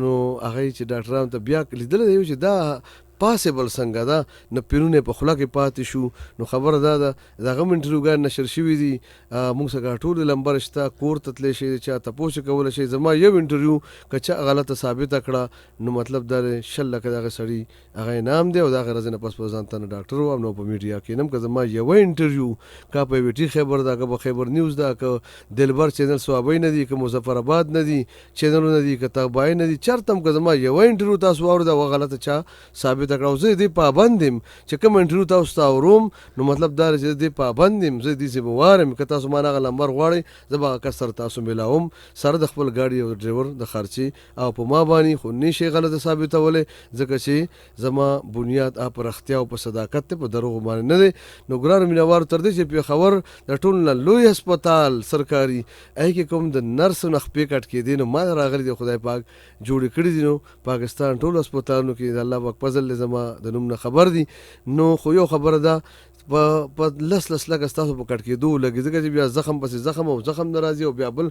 نو هغه چې ډاکټرانو ته بیا لیدلی دی چې دا پاسبل څنګه ده نه پیرونه په خوله کې پاتې شو. نو خبره دا ده د هغه هم انټروګان نشر شوي دي. موږ څخه ټول لمبر شته کور ته تللی شي چا تپوس کولی شي. زما یو انټرویو که چا غلطه ثابته کړه نو مطلب دا دی 100 لکه د هغه سړي هغه انعام دی او د هغې ورځې نه پس به ځان ته نه ډاکټر وم نو په میډیا کې نم که زما یوه انټرویو که په ویټي خیبر ده که په خیبر نیوز ده که دلبر چینل صوابۍ نه دي که مظفر آباد نه دي چینلونه دي که تغبایي نه دي چېرته هم که زما یوه انټرویو تاسو واورېده هغه غلطه چا ثابته کړه. زه دې پابند یم چې کوم انټرویو تاسو ته اورم نو مطلب دا دی چې دې پابند یم زه دې ذمهوار یم. که تاسو ما نه هغه لمبر غواړئ زه به هغه کس سره تاسو میلاوم سره د خپل ګاډي او ډریور د خرچې او په ما باندې خو نه شي غلطه ثابتولی ځکه چې زما بنیاد په رښتیا او په صداقت دی په دروغو باندې نه دی. نو ګرانو مینهوارو تر دې چې پېښور د ټول نه لوی هسپتال سرکاري هغې کې کوم د نرسو نه خپې کټ کېدې نو ما راغلي دي خدای پاک جوړې کړي دي. نو پاکستان ټول هسپتالونو کې د الله پاک فضل دی زما د نوم نه خبر دي. نو خو یو خبره ده په لس لکه ستاسو په کټ کېدو لګي ځکه چې بیا زخم پسې زخم او زخم نه راځي او بیا بل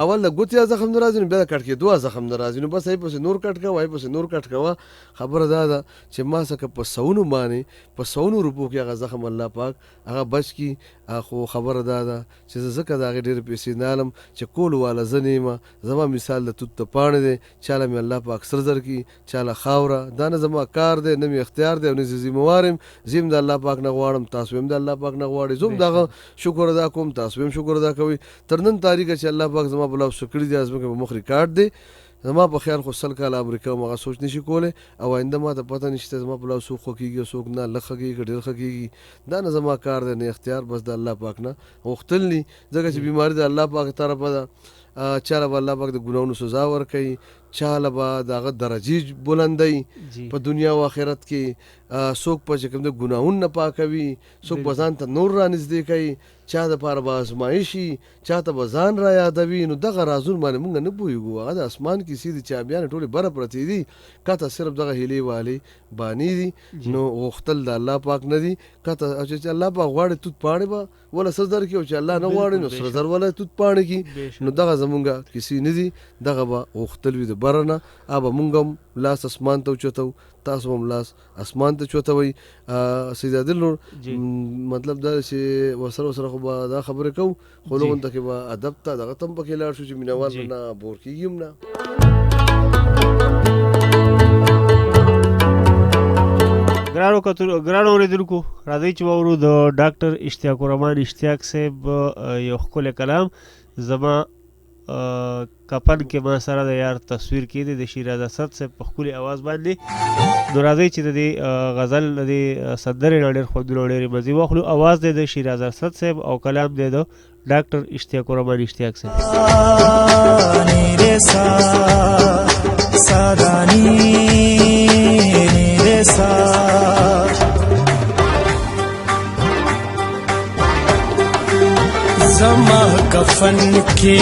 اول د ګوتیا زخم نه راځي نو بیا د کټ کېدو زخم نه راځي نو بس هی پسې نور کټ کوه هی پسې نور کټ کوه. خبره دا ده چې ما څخه په سونو باندې په سونو روپو کې هغه زخم الله پاک هغه بچ کي. خو خبره دا ده چې زه ځکه د هغې ډېرې پیسې نه علم چې کولو والا زه نه یم. زما مثال د توت د پاڼې دی چاله مې الله پاک سر درکړي چاله خاوره دا نه زما کار دی نه مې اختیار دی او نه زه ذمهوار یم. زه هم د الله پاک نه غواړم تاسو هم د الله پاک نه غواړئ. زه هم دغه شکر ادا کوم تاسو هم شکر ادا کوئ. تر نن تاریخه چې الله پاک زما په لاس کړي دي ځمکې په مخ ریکارډ دی. زما په خیال خو 100 کاله امریکا هم هغه سوچ نشي کولی او آینده ما ته پته نشته زما په لاس څوک ښه کېږي او څوک نه لږ ښه کېږي که ډېر ښه کېږي دا نه زما کار دی نه اختیار بس د الله پاک نه غوښتل دي ځکه چې بیماري د الله پاک طرفه ده. چاله به الله پاک د ګناهونو سزا ورکوي چاله به د هغه درجې بلندوي په دنیا او آخرت کې. څوک په چې کوم د ګناهونو نه پاکوي څوک به ځان ته نور رانږدې کوي چا دپاره به ازمایشي چا ته به ځان را یادوي. نو دغه رازونه باندې مونږ نه پوهېږو هغه د اسمان کیسې دي چابیانې ټولې بره پرتې دي کته صرف دغه هیلې والې بانې دي. نو غوښتل د الله پاک نه دي کته چې الله پاک غواړي توت پاڼې به وله سر درکړي او چې الله نه غواړي نو سره زر وله توت پاڼې کړي. نو دغه زمونږ کیسې نه دي دغه به غوښتل وي د بره نه به مونږ هم لاس اسمان ته اوچتو تاسو هم لاس اسمان ته چوتوئ. سید عادل نور مطلب دا چې ورسره خو به دا خبرې کوو خو لغون ته کې به ادب ته دغه ته هم پکې لاړ شو چې مینهوال نه بور کېږي هم نه. ګرانو اورېدونکو راځئ چې واورو د ډاکټر اشتیاق الرحمن اشتیاق صاحب یو ښکلی کلام. زما کپن کې ما سره د یار تصویر کېدی د شیراز اسد صاحب په ښکلي اواز باندې. نو راځئ چې د دې غزل د دې سندرې نه ډېر خوندونه او ډېرې مزې واخلو. اواز دی د شیراز اسد صاحب او کلام دی د ډاکټر اشتیاق الرحمن اشتیاق صاحب. زما کفن کې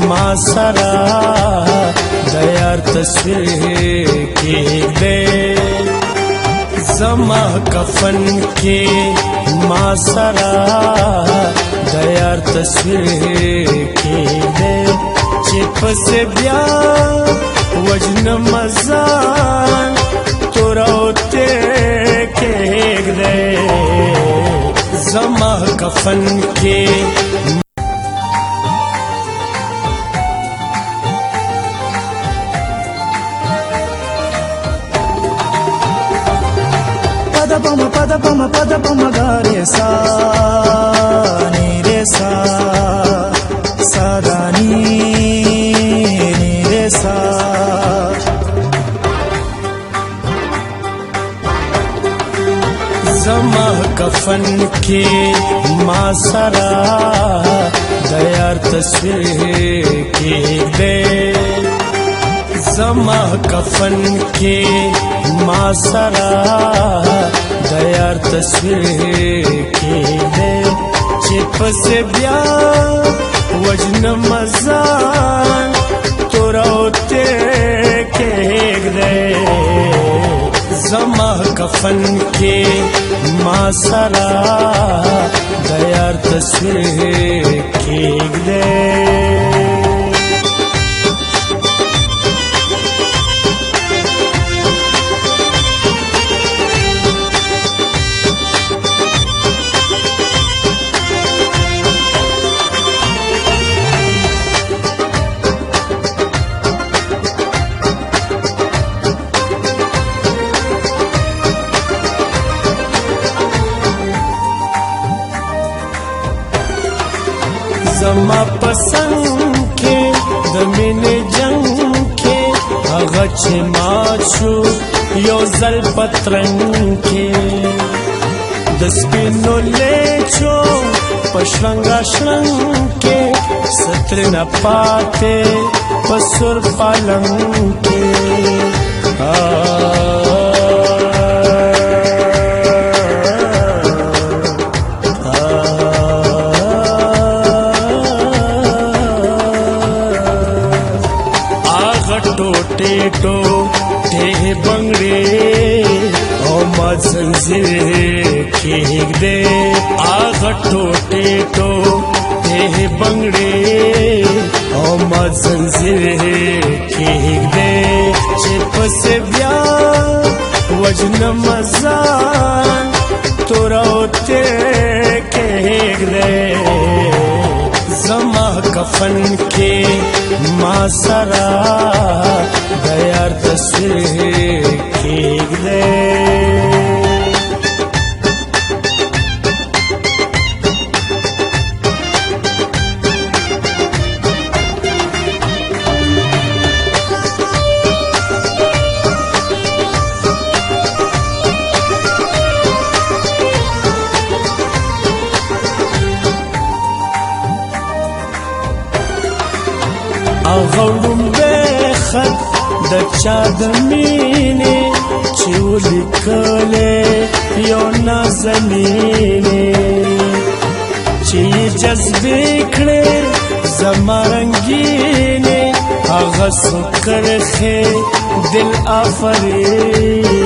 ما سره د یار تصویر کېږدی زما کفن کې ما سره د یار تصویر کېږدی چې پسې بیا وژنم ځان توره اوتې کېږدی زما کفن کې pada pama ga re sa ni re sa sa da ni re sa zama kafan ke ma sara د یار تصویر کېږدی زما کفن کې ما سره د یار تصویر کېږدی چې پسې بیا وژنم ځان توره اوتې کېږدی زما کفن کې ما سره د یار تصویر کېږدی زما پسند کې د مینې جنگ کې هغه چې مات شو یو ځل په ترنګ کې د سپینو لیچو په شرنګا شرنګ کې ستر نه پاتې په سور پالنګ کې ټوټه بنگړې او ما زنځیر کېږدی هغه ټوټه بنگړې او ما زنځیر کېږدی چې پسې بیا وژنم ځان توره اوتې کېږدی زما کفن کې ما سره د یار تصویر کېږدی هغه لومبی خط د چا د مینې چې ولیکلی یو نازنینې چې یې جذبې کړې زما رنګینې هغه سکرخې دل آفرینې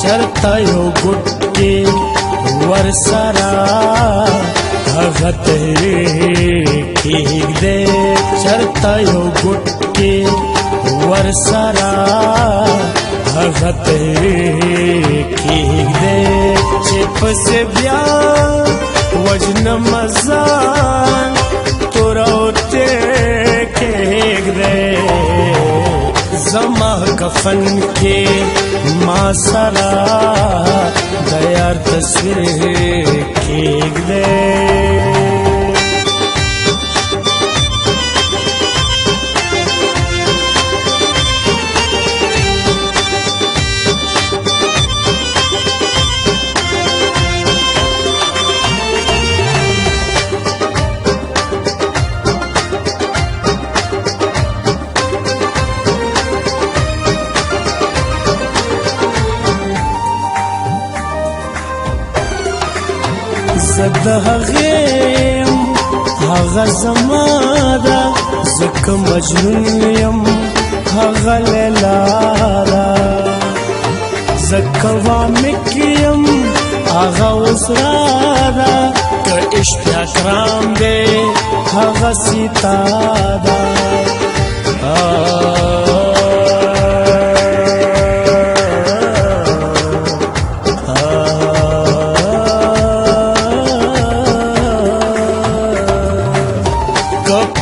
چرته یو ګوټ کې ورسره هغه تحریک کېږدی چرته یو ګوټ کې ورسره هغه تحریک کېږدی چې پسې بیا وژنم ځان توره اوتې کېږدی زما کفن کې ما سره د یار تصویر کېږدی زه د هغې یم هغه زما ده ځکه مجنون یم هغه لیلا ده زکه وامق یم هغه اوس راده که اشتیاق رام دی هغه سیتا ده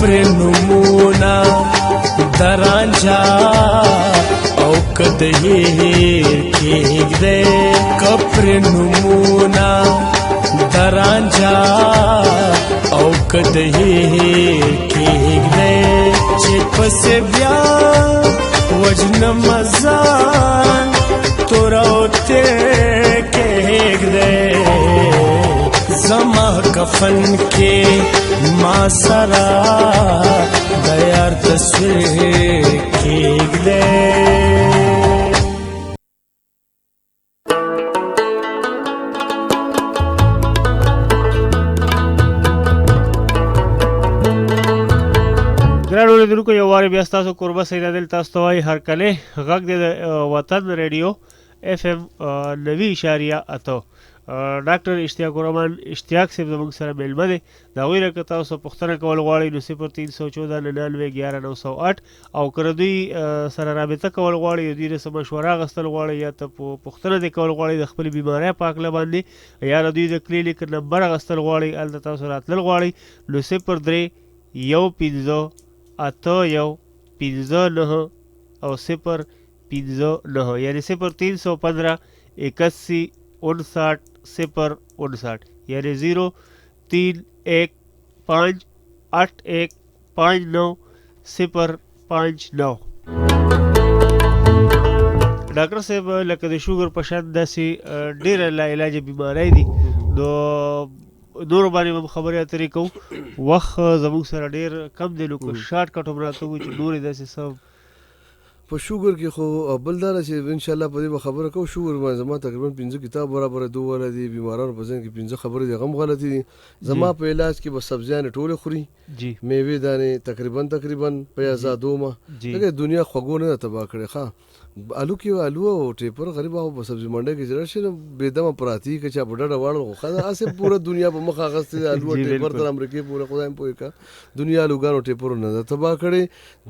کپر نمونه درانجا او کد هیر کېږدی کپر نمونه درانجا او کد هیر کېږدی چې پسې بیا وجنم ځان توره او تیرې کېږدی زما کفن کې ما سره د یار تصویر کېږدی ګرانو اوریدونکو یو وارې بیا ستاسو کوربه سید عادل تاسو ته وایي هرکلی غږ دی د وطن ریډیو FM 90.8 ډاکټر اشتیاق الرحمن اشتیاق صاحب زموږ سره میلمه دی د هغوی نه که تاسو پوښتنه کول غواړئ نو 0314991108 او که دوی سره رابطه کول غواړئ د دوی نه څه مشوره اخیستل غواړئ یا ته پوښتنه دې کول غواړئ د خپلې بیمارۍ په هکله باندې یا د دوی د کلینیک نمبر اخیستل غواړئ هلته تاسو راتلل غواړئ نو 03158159 او 059 یعنی 03158159 یعنی 03158159 ډاکټر صاحب لکه د شوګر په شان داسې ډېره لاعلاج بیماری دي نو نور باندې هم خبرې اترې کوو وخت زموږ سره ډېر کم دی نو که شارټ کټ هم راته ووایو چې نورې داسې څه په شوګر کې خو بل دا چې انشاءالله په دې به خبره کوو شوګر باندې زما تقریبا 15 کتاب برابر دو ولا دي بیمارانو په ځین کې 15 خبرې دي غم غلطي دي زما په علاج کې به سبزیانې ټوله خوري جی میوې دانې تقریبا په آزادومه دغه دنیا خوګو نه تباہ کړي ښا الو کې الو او ټیپر غریب او په سبزی منډه کې جوړ شي به دمه پراتی کې چې بډړه واړو خو اسه پوره دنیا په مخ اغستې الو ټیپر تر امریکای پوره خدایم پوي کا دنیا لوګانو ټیپر نه تباہ کړي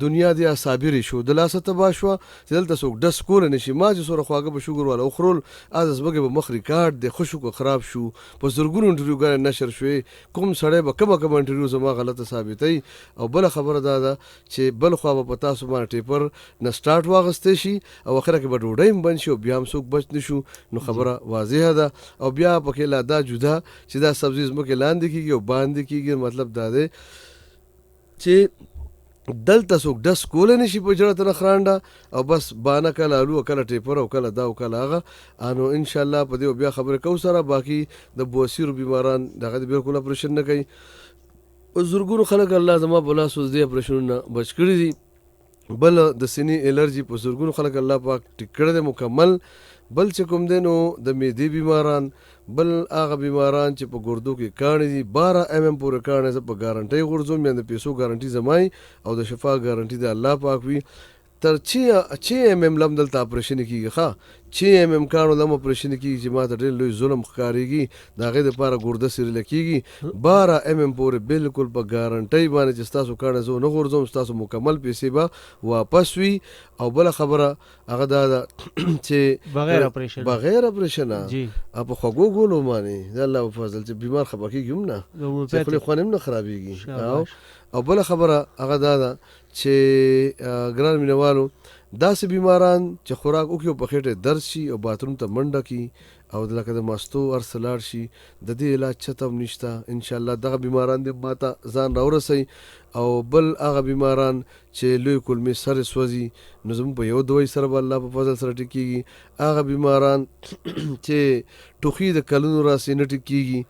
دنیا دی صابری شو د لاسه تباہ شو چې دلته څوک ډس کول نشي ما چې سره خواګه به شوګر والا خورول از بګه به مخ ریکارډ د خوشو کو خراب شو په زرګونو انټرویو غره نشر شوې کوم سړی به کومه انټرویو زما غلطه ثابتې او بل خبره ده چې بل خو په پتا سو باندې ټیپر نه سٹارټ واغستې شي او اخره کې به ډوډۍ هم بند شي او بیا هم څوک بچ نشو نو خبره واضحه ده او بیا پکې لا دا جدا چې دا سبزی زموږ لاندې کېږي او باندې کېږي مطلب دا دی چې دلته څوک ډس کول نشي په جړه تر خرانډه او بس بانه کله الو کله ټیپر او کله دا او کله هغه انو ان شاء الله په دې بیا خبره کو سره باقي د بواسیر بیماران دغه بالکل اپریشن نه کوي او زورګونو خلک الله زما بلا سوز دی اپریشن نه بچ کړی دي بل د سینې الرجی په زورګونو خلک الله پاک ټیکړه د مکمل بل چې کوم دینو د معدې بیماران بل هغه بیماران چې په ګردو کې کاڼي دي 12 پورې کاڼي زه په ګارانټۍ غورځوم یا د پیسو ګارانټي زمای او د شفا ګارانټي د الله پاک وي تر 6 لم دلته اپریشن کیږي ښا 6 کانو لم اپریشن کیږي چې ما ته ډېر لوی ظلم ښکاریږي د هغې دپاره ګرده سیرله کیږي 12 پورې بالکل په ګارانټۍ باندې چې ستاسو کاڼه زه نه غورځوم ستاسو مکمل پیسې به واپس وي او بله خبره هغه دا ده چې بغیر اپریشن په خوږو ګولو باندې د الله په فضل چې بیمار خفه کېږي هم نه چې خولې خوان هم نه خرابېږي او بله خبره هغه دا ده چې ګران مینوالو داسې بیماران چې خوراک وکړي او په خېټه درد شي او باتروم ته منډه کړي او لکه د ماستو ارڅ لاړ شي د دې علاج چته هم نشته انشاءالله دغه بیماران دې ماته ځان راورسوي او بل هغه بیماران چې لوی کولمې سر سوځي نو زموږ په یو دوی سره به الله په فضل سره ټیکېږي هغه بیماران چې ټوخي د کلونو راسې نه ټیکېږي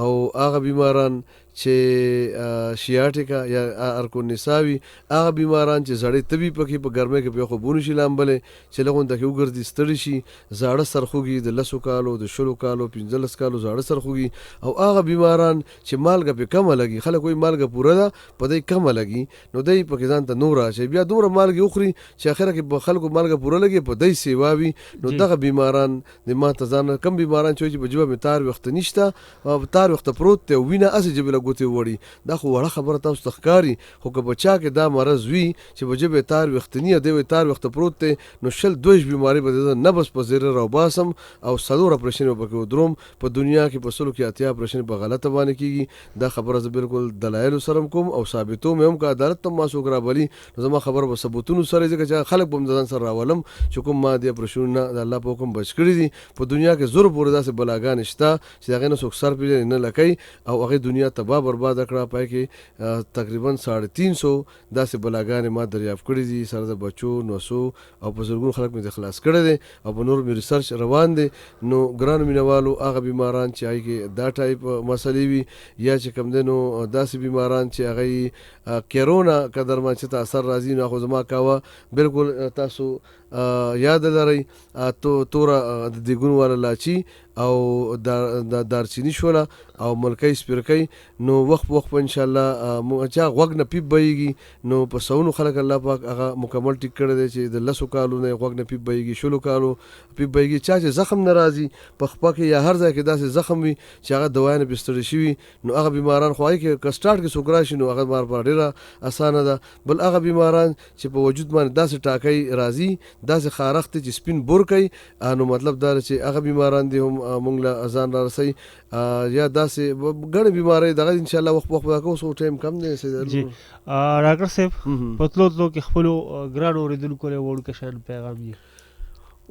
او هغه بیماران چې شیاټیکا یا ارکونیساوي هغه بیماران چې زړې طبي پکې په ګرمۍ کې په خوبونو شي لامبلې چې لغون د وګرځي ستړي شي زاړه سرخوږي د 10 کالو د 16 کالو 15 کالو زاړه سرخوږي او هغه بیماران چې مالګه په کم لګي خلک وایي مالګه پوره ده په دې کم لګي نو دای په کې ځان ته نور راشي بیا دومره مالګه وخوري چې اخره کې خلکو مالګه پوره لګي په دې سیواوي نو دغه بیماران د ما ته ځان کم بیماران چې په جواب تار وخت نشته او تار وخت پروت ته وینه اسې جبل غوته وړي دا خو وړه خبره تاسو تخکاری خو که بچا کې دا مرز وی چې په جبه تار وخت نه دی تار وخت پروت ته نو شل دوج بیماری به نه بس په زیر راو باسم او سلور اپریشن وبکو دروم په دنیا کې په سلو کې اتیا اپریشن په غلطه باندې کیږي دا خبره زه بالکل دلایل سره کوم او ثابتو مې هم کا عدالت ته ماسو غرا بلی زما خبر به ثبوتونو سره ځکه چې خلک بم ځان سره راولم چې کوم ما دی اپریشن نه د الله په حکم بچ کړی دي په دنیا کې زور پورې داسې بلاګان شته چې هغه نه څوک سر پیژني نه لکای او هغه دنیا تباہ برباد کړه پای کې تقریبا 350 داسې بلاګان ما دریافت کړی دي سره د بچو نوسو او په زرګونو خلک مې خلاص کړی دي او په نور مې ریسرچ روان دي نو ګران مینوالو هغه بیماران چې هغه کې دا ټایپ مسلې وي یا چې کم دنو داسې بیماران چې هغه کیرونا قدر ما چې اثر راځي نو خو زما کاوه بالکل تاسو یاد لرئ تور د دیګون والا لاچی او دارچینی شوله او ملکۍ سپرکۍ نو وخت په ان شاء الله چا غوږ نه پیپ بهیږي نو په سونو خلک الله پاک هغه مکمل ټیک کړی دی چې د 10 کالو نه غوږ نه پیپ بهیږي 16 کالو پیپ بهیږي چا چې زخم ناراضي په خپه کې یا هر ځای کې داسې زخم وي چې هغه دوايانه بستر شي نو هغه بیماران خو کې کسټارټ کې سوګرا شي نو هغه مار پر ډیره اسانه ده بل هغه بیماران چې په وجود باندې داسې ټاکي راضي داسې خارخت چې سپین بور کوي نو مطلب دا چې هغه بیماران دي هم مونږ له اذان را رسي یا داسې ګڼ بیماری دغه ان شاء الله وخت کو سو ټایم کم دی جی ډاکټر صاحب پتلو کې خپل ګران اوریدونکو له وړ کشان پیغام دی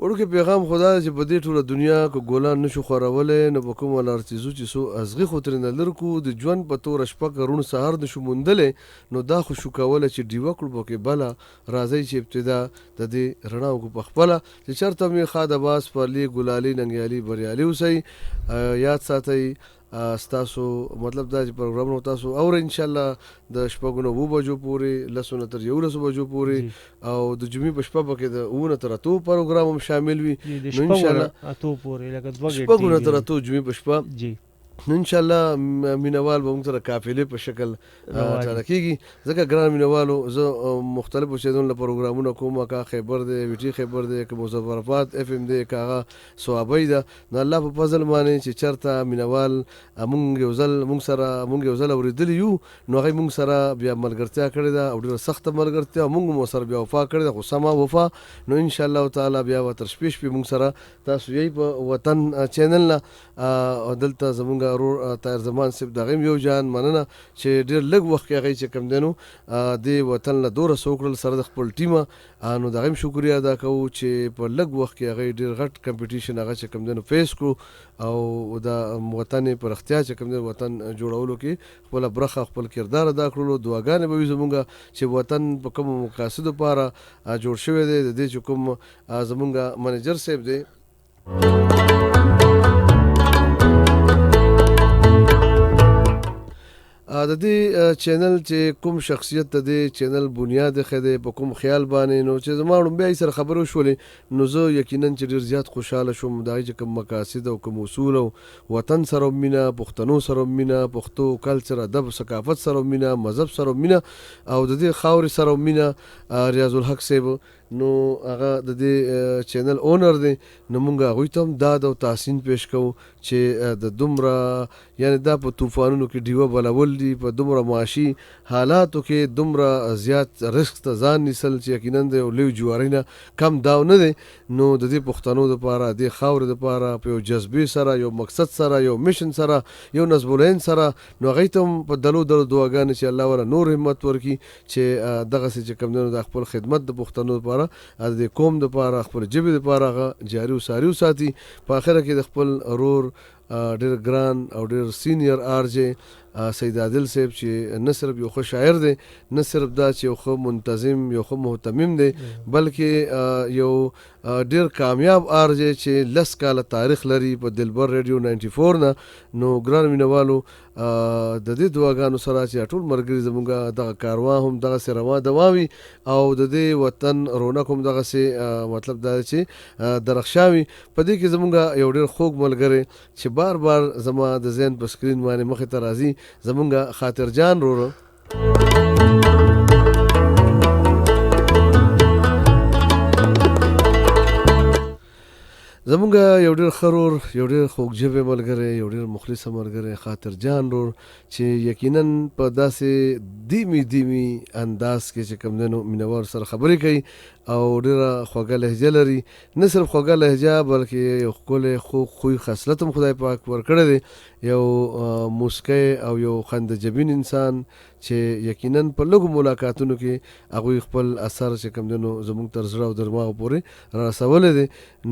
ورکه پیغام خدا چې په دې ټوله دنیا کو ګولان نشو خورولې نو په کوم ولارتیزو چې سو ازغي خطرنه لرکو د ژوند په تور شپه کرون سهار نشو مندلې نو دا خو شو کوله چې دیو کړو بکه بلا راځي چې ابتدا د دې رڼاو کو پخپله چې چرته می خاده باس پر لی ګلالي ننګیالي بریالي اوسئ یاد ساتئ ستاسو مطلب دا چې پروګرام نو تاسو اور ان شاء الله د شپږونو 2 بجو پورې لسونه تر 11 بجو پورې او د جمعې په شپه کې د 9 تر 2 پروګرام هم شامل وي نو ان شاء الله 2 پورې لکه 2 غټي شپږونو تر 2 جمعې په شپه جی نو ان شاء الله مینوال به موږ سره قافلې په شکل ټاله کیږي ځکه ګران مینوالو زه مختلفو شیدون له پروګرامونو کوم کا خیبر دی ویټي خیبر دی که مظفرآباد اف ام دی کاغه سوابی ده نو الله په فضل باندې چې چرته مینوال موږ یو ځل اوریدلی یو نو هغه موږ سره بیا ملګرتیا کړې ده او ډېر سخت ملګرتیا موږ مو سره بیا وفا کړې ده خو سما وفا نو ان شاء الله تعالی بیا تر شپې موږ سره تاسو یې په وطن چینل نه دلته زمونږ ضرور طاهر زمان صاحب دغه یو جان مننه چې ډېر لږ وخت کې هغه چې کم دینو د وطن له دوره سوکړل سره د خپل ټیمه نو دغه شکریا ادا کوو چې په لږ وخت کې هغه ډېر غټ کمپټیشن هغه چې کم دینو فیس کو او د وطن پر اختیار چې کم دینو وطن جوړولو کې خپل برخه خپل کردار ادا کړلو دعاګانې به زمونږ چې وطن په کوم مقاصد لپاره جوړ شوی دی د دې کوم زمونږ منیجر صاحب دی د دې چینل چې کوم شخصیت د دې چینل بنیاد خده په کوم خیال باندې نو چې زموږ بیا سره خبرو شولې نو زه یقینا چې ډیر زیات خوشاله شوم دای چې کوم مقاصد او کوم اصول او وطن سره مینا پښتنو سره مینا پښتو کلچر ادب ثقافت سره مینا مذهب سره مینا او د دې خاور سره مینا ریاض الحق صاحب نو هغه د دې چینل اونر دی نو مونږ هغوی ته هم داد او تحسین پیش کوو چې د دومره یعنی دا په طوفانونو کې ډیوه بلول دي په دومره معاشي حالاتو کې دومره زیات رسک ته ځان نیسل چې یقینا د یو لوی جواري نه کم داو نه دی نو د دې پښتنو دپاره د خاورې دپاره په یو جذبې سره یو مقصد سره یو میشن سره یو نصب العین سره نو هغوی ته هم په دلو دعاګانې چې الله والا نور همت ورکړي چې دغسې چې کوم دی د خپل خدمت د پښتنو دپاره د قوم دپاره خپل ژبې دپاره هغه جاري و ساري وساتي په اخره کې د خپل رور ډېر ګران او ډېر سینیر آر جې سید عادل صاحب چې نه صرف یو ښه شاعر دی، نه صرف دا چې یو ښه منتظم، یو ښه مهتمم دی، بلکې یو ډیر کامیاب آرجی چې 10 کاله تاریخ لري په دلبر ریډیو 94 نه. نو ګران مینوالو د دې دعاګانو سره چې ټول مرګري زمونږ دغه کاروان هم دغسې روان دوامي او د دې وطن رونق هم دغسې مطلب دا چې درخشاوي. په دې کې زمونږ یو ډېر خوږ ملګری چې بار بار زما د ذهن په سکرین باندې مخې ته راځي، زمونږ خاطر جان رورو. زمونږ یو ډېر ښه رور، یو ډېر خوږ ژبې ملګری، یو ډېر مخلصه ملګری خاطر جان رور چې یقینا په داسې دیمي انداز کې چې کوم دی نو مینوال سره خبرې کوي او ډېره خوږه لهجه لري. نه صرف خوږه لهجه بلکې یو ښکلی خوی خصلت هم خدای پاک ورکړی دی، یو موسکی او یو خنده جبین انسان چې یقینا په لږو ملاقاتونو کې هغوی خپل اثر چې کوم دی نو زموږ تر زړه او دماغو پورې را رسولی دی.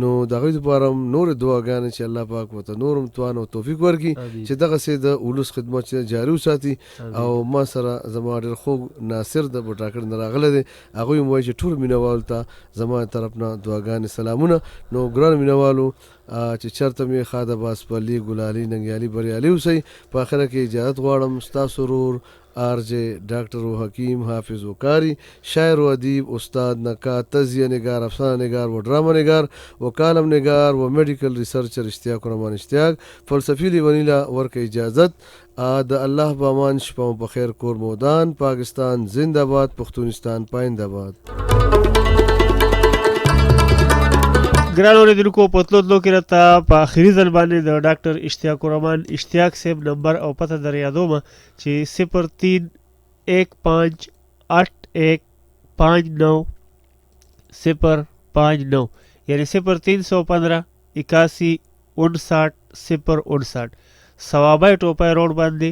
نو د هغوی دپاره هم نورې دعاګانې چې الله پاک ورته نور هم توان او توفیق ورکړي چې دغسې د ولس خدمت چې جاري وساتي. او ما سره زما ډېر خوږ ناصر د بوټاکړ نه راغلی دی، هغوی هم وایي چې ټول مینوالو ته زما طرف نه دعاګانې سلامونه. نو ګران مینوالو چې چېرته مې ښه د باسپلي ګلالي ننګیالي بریالي اوسئ. په آخره کې اجازت غواړم ستاسو ورور آرجے ڈاکٹر و حکیم حافظ و قاری، شاعر و ادیب، استاد نقاد، تزیہ نگار، افسانہ نگار و ڈرامہ نگار و کالم نگار و میڈیکل ریسرچر اشتیاق الرحمن اشتیاق. فلسفی لیونیلا ورک اجازت د الله بامان شپه په خیر. کور مودان، پاکستان زندہ باد، پښتونستان پاینده باد. ګران اورېدونکو په تلو کې راته په آخري ځل باندې د ډاکټر اشتیاق الرحمن اشتیاق صاحب نمبر او پته در یادوم چې 0315859059 یعنی 0315 81 59 059 صوابی ټوپی روډ باندې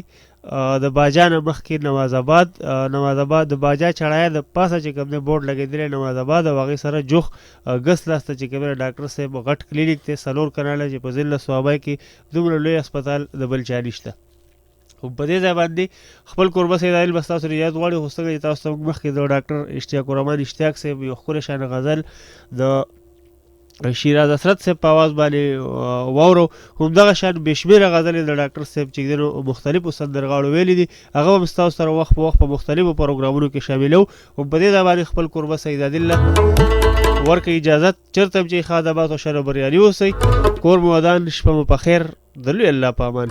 د باجا نه مخکې نواز آباد د باجا چړایه د پاسه چې کوم دی بورډ لګېدلی نواز آباد او هغې سره جوخ ګس لاسته چې کوم دی ډاکټر صاحب غټ کلینیک دی 4 کناله چې په ضلع صوابی کې دومره لوی هسپتال د بل چا نشته. خو په دې ځای باندې خپل کوربه سید عادل به ستاسو رعایت غواړي. خو څنګه چې تاسو ته مخکې د ډاکټر اشتیاق الرحمن اشتیاق صاحب یو ښکلی شانه غزل د شیراز حسرت صاحب په آواز باندې واورو، همدغه شان بې شمېره غزلې د ډاکټر صاحب چې دی نو مختلفو سندرغاړو ویلي دي، هغه هم ستاسو سره وخت په وخت په مختلفو پروګرامونو کې شاملو. او په دې ځای باندې خپل کوربه سید عادل ورکه اجازت چېرته هم چې ښه د باد او شر بریالي اوسئ. کور مو ودان، شپه مو په خیر، د لوی الله په امان.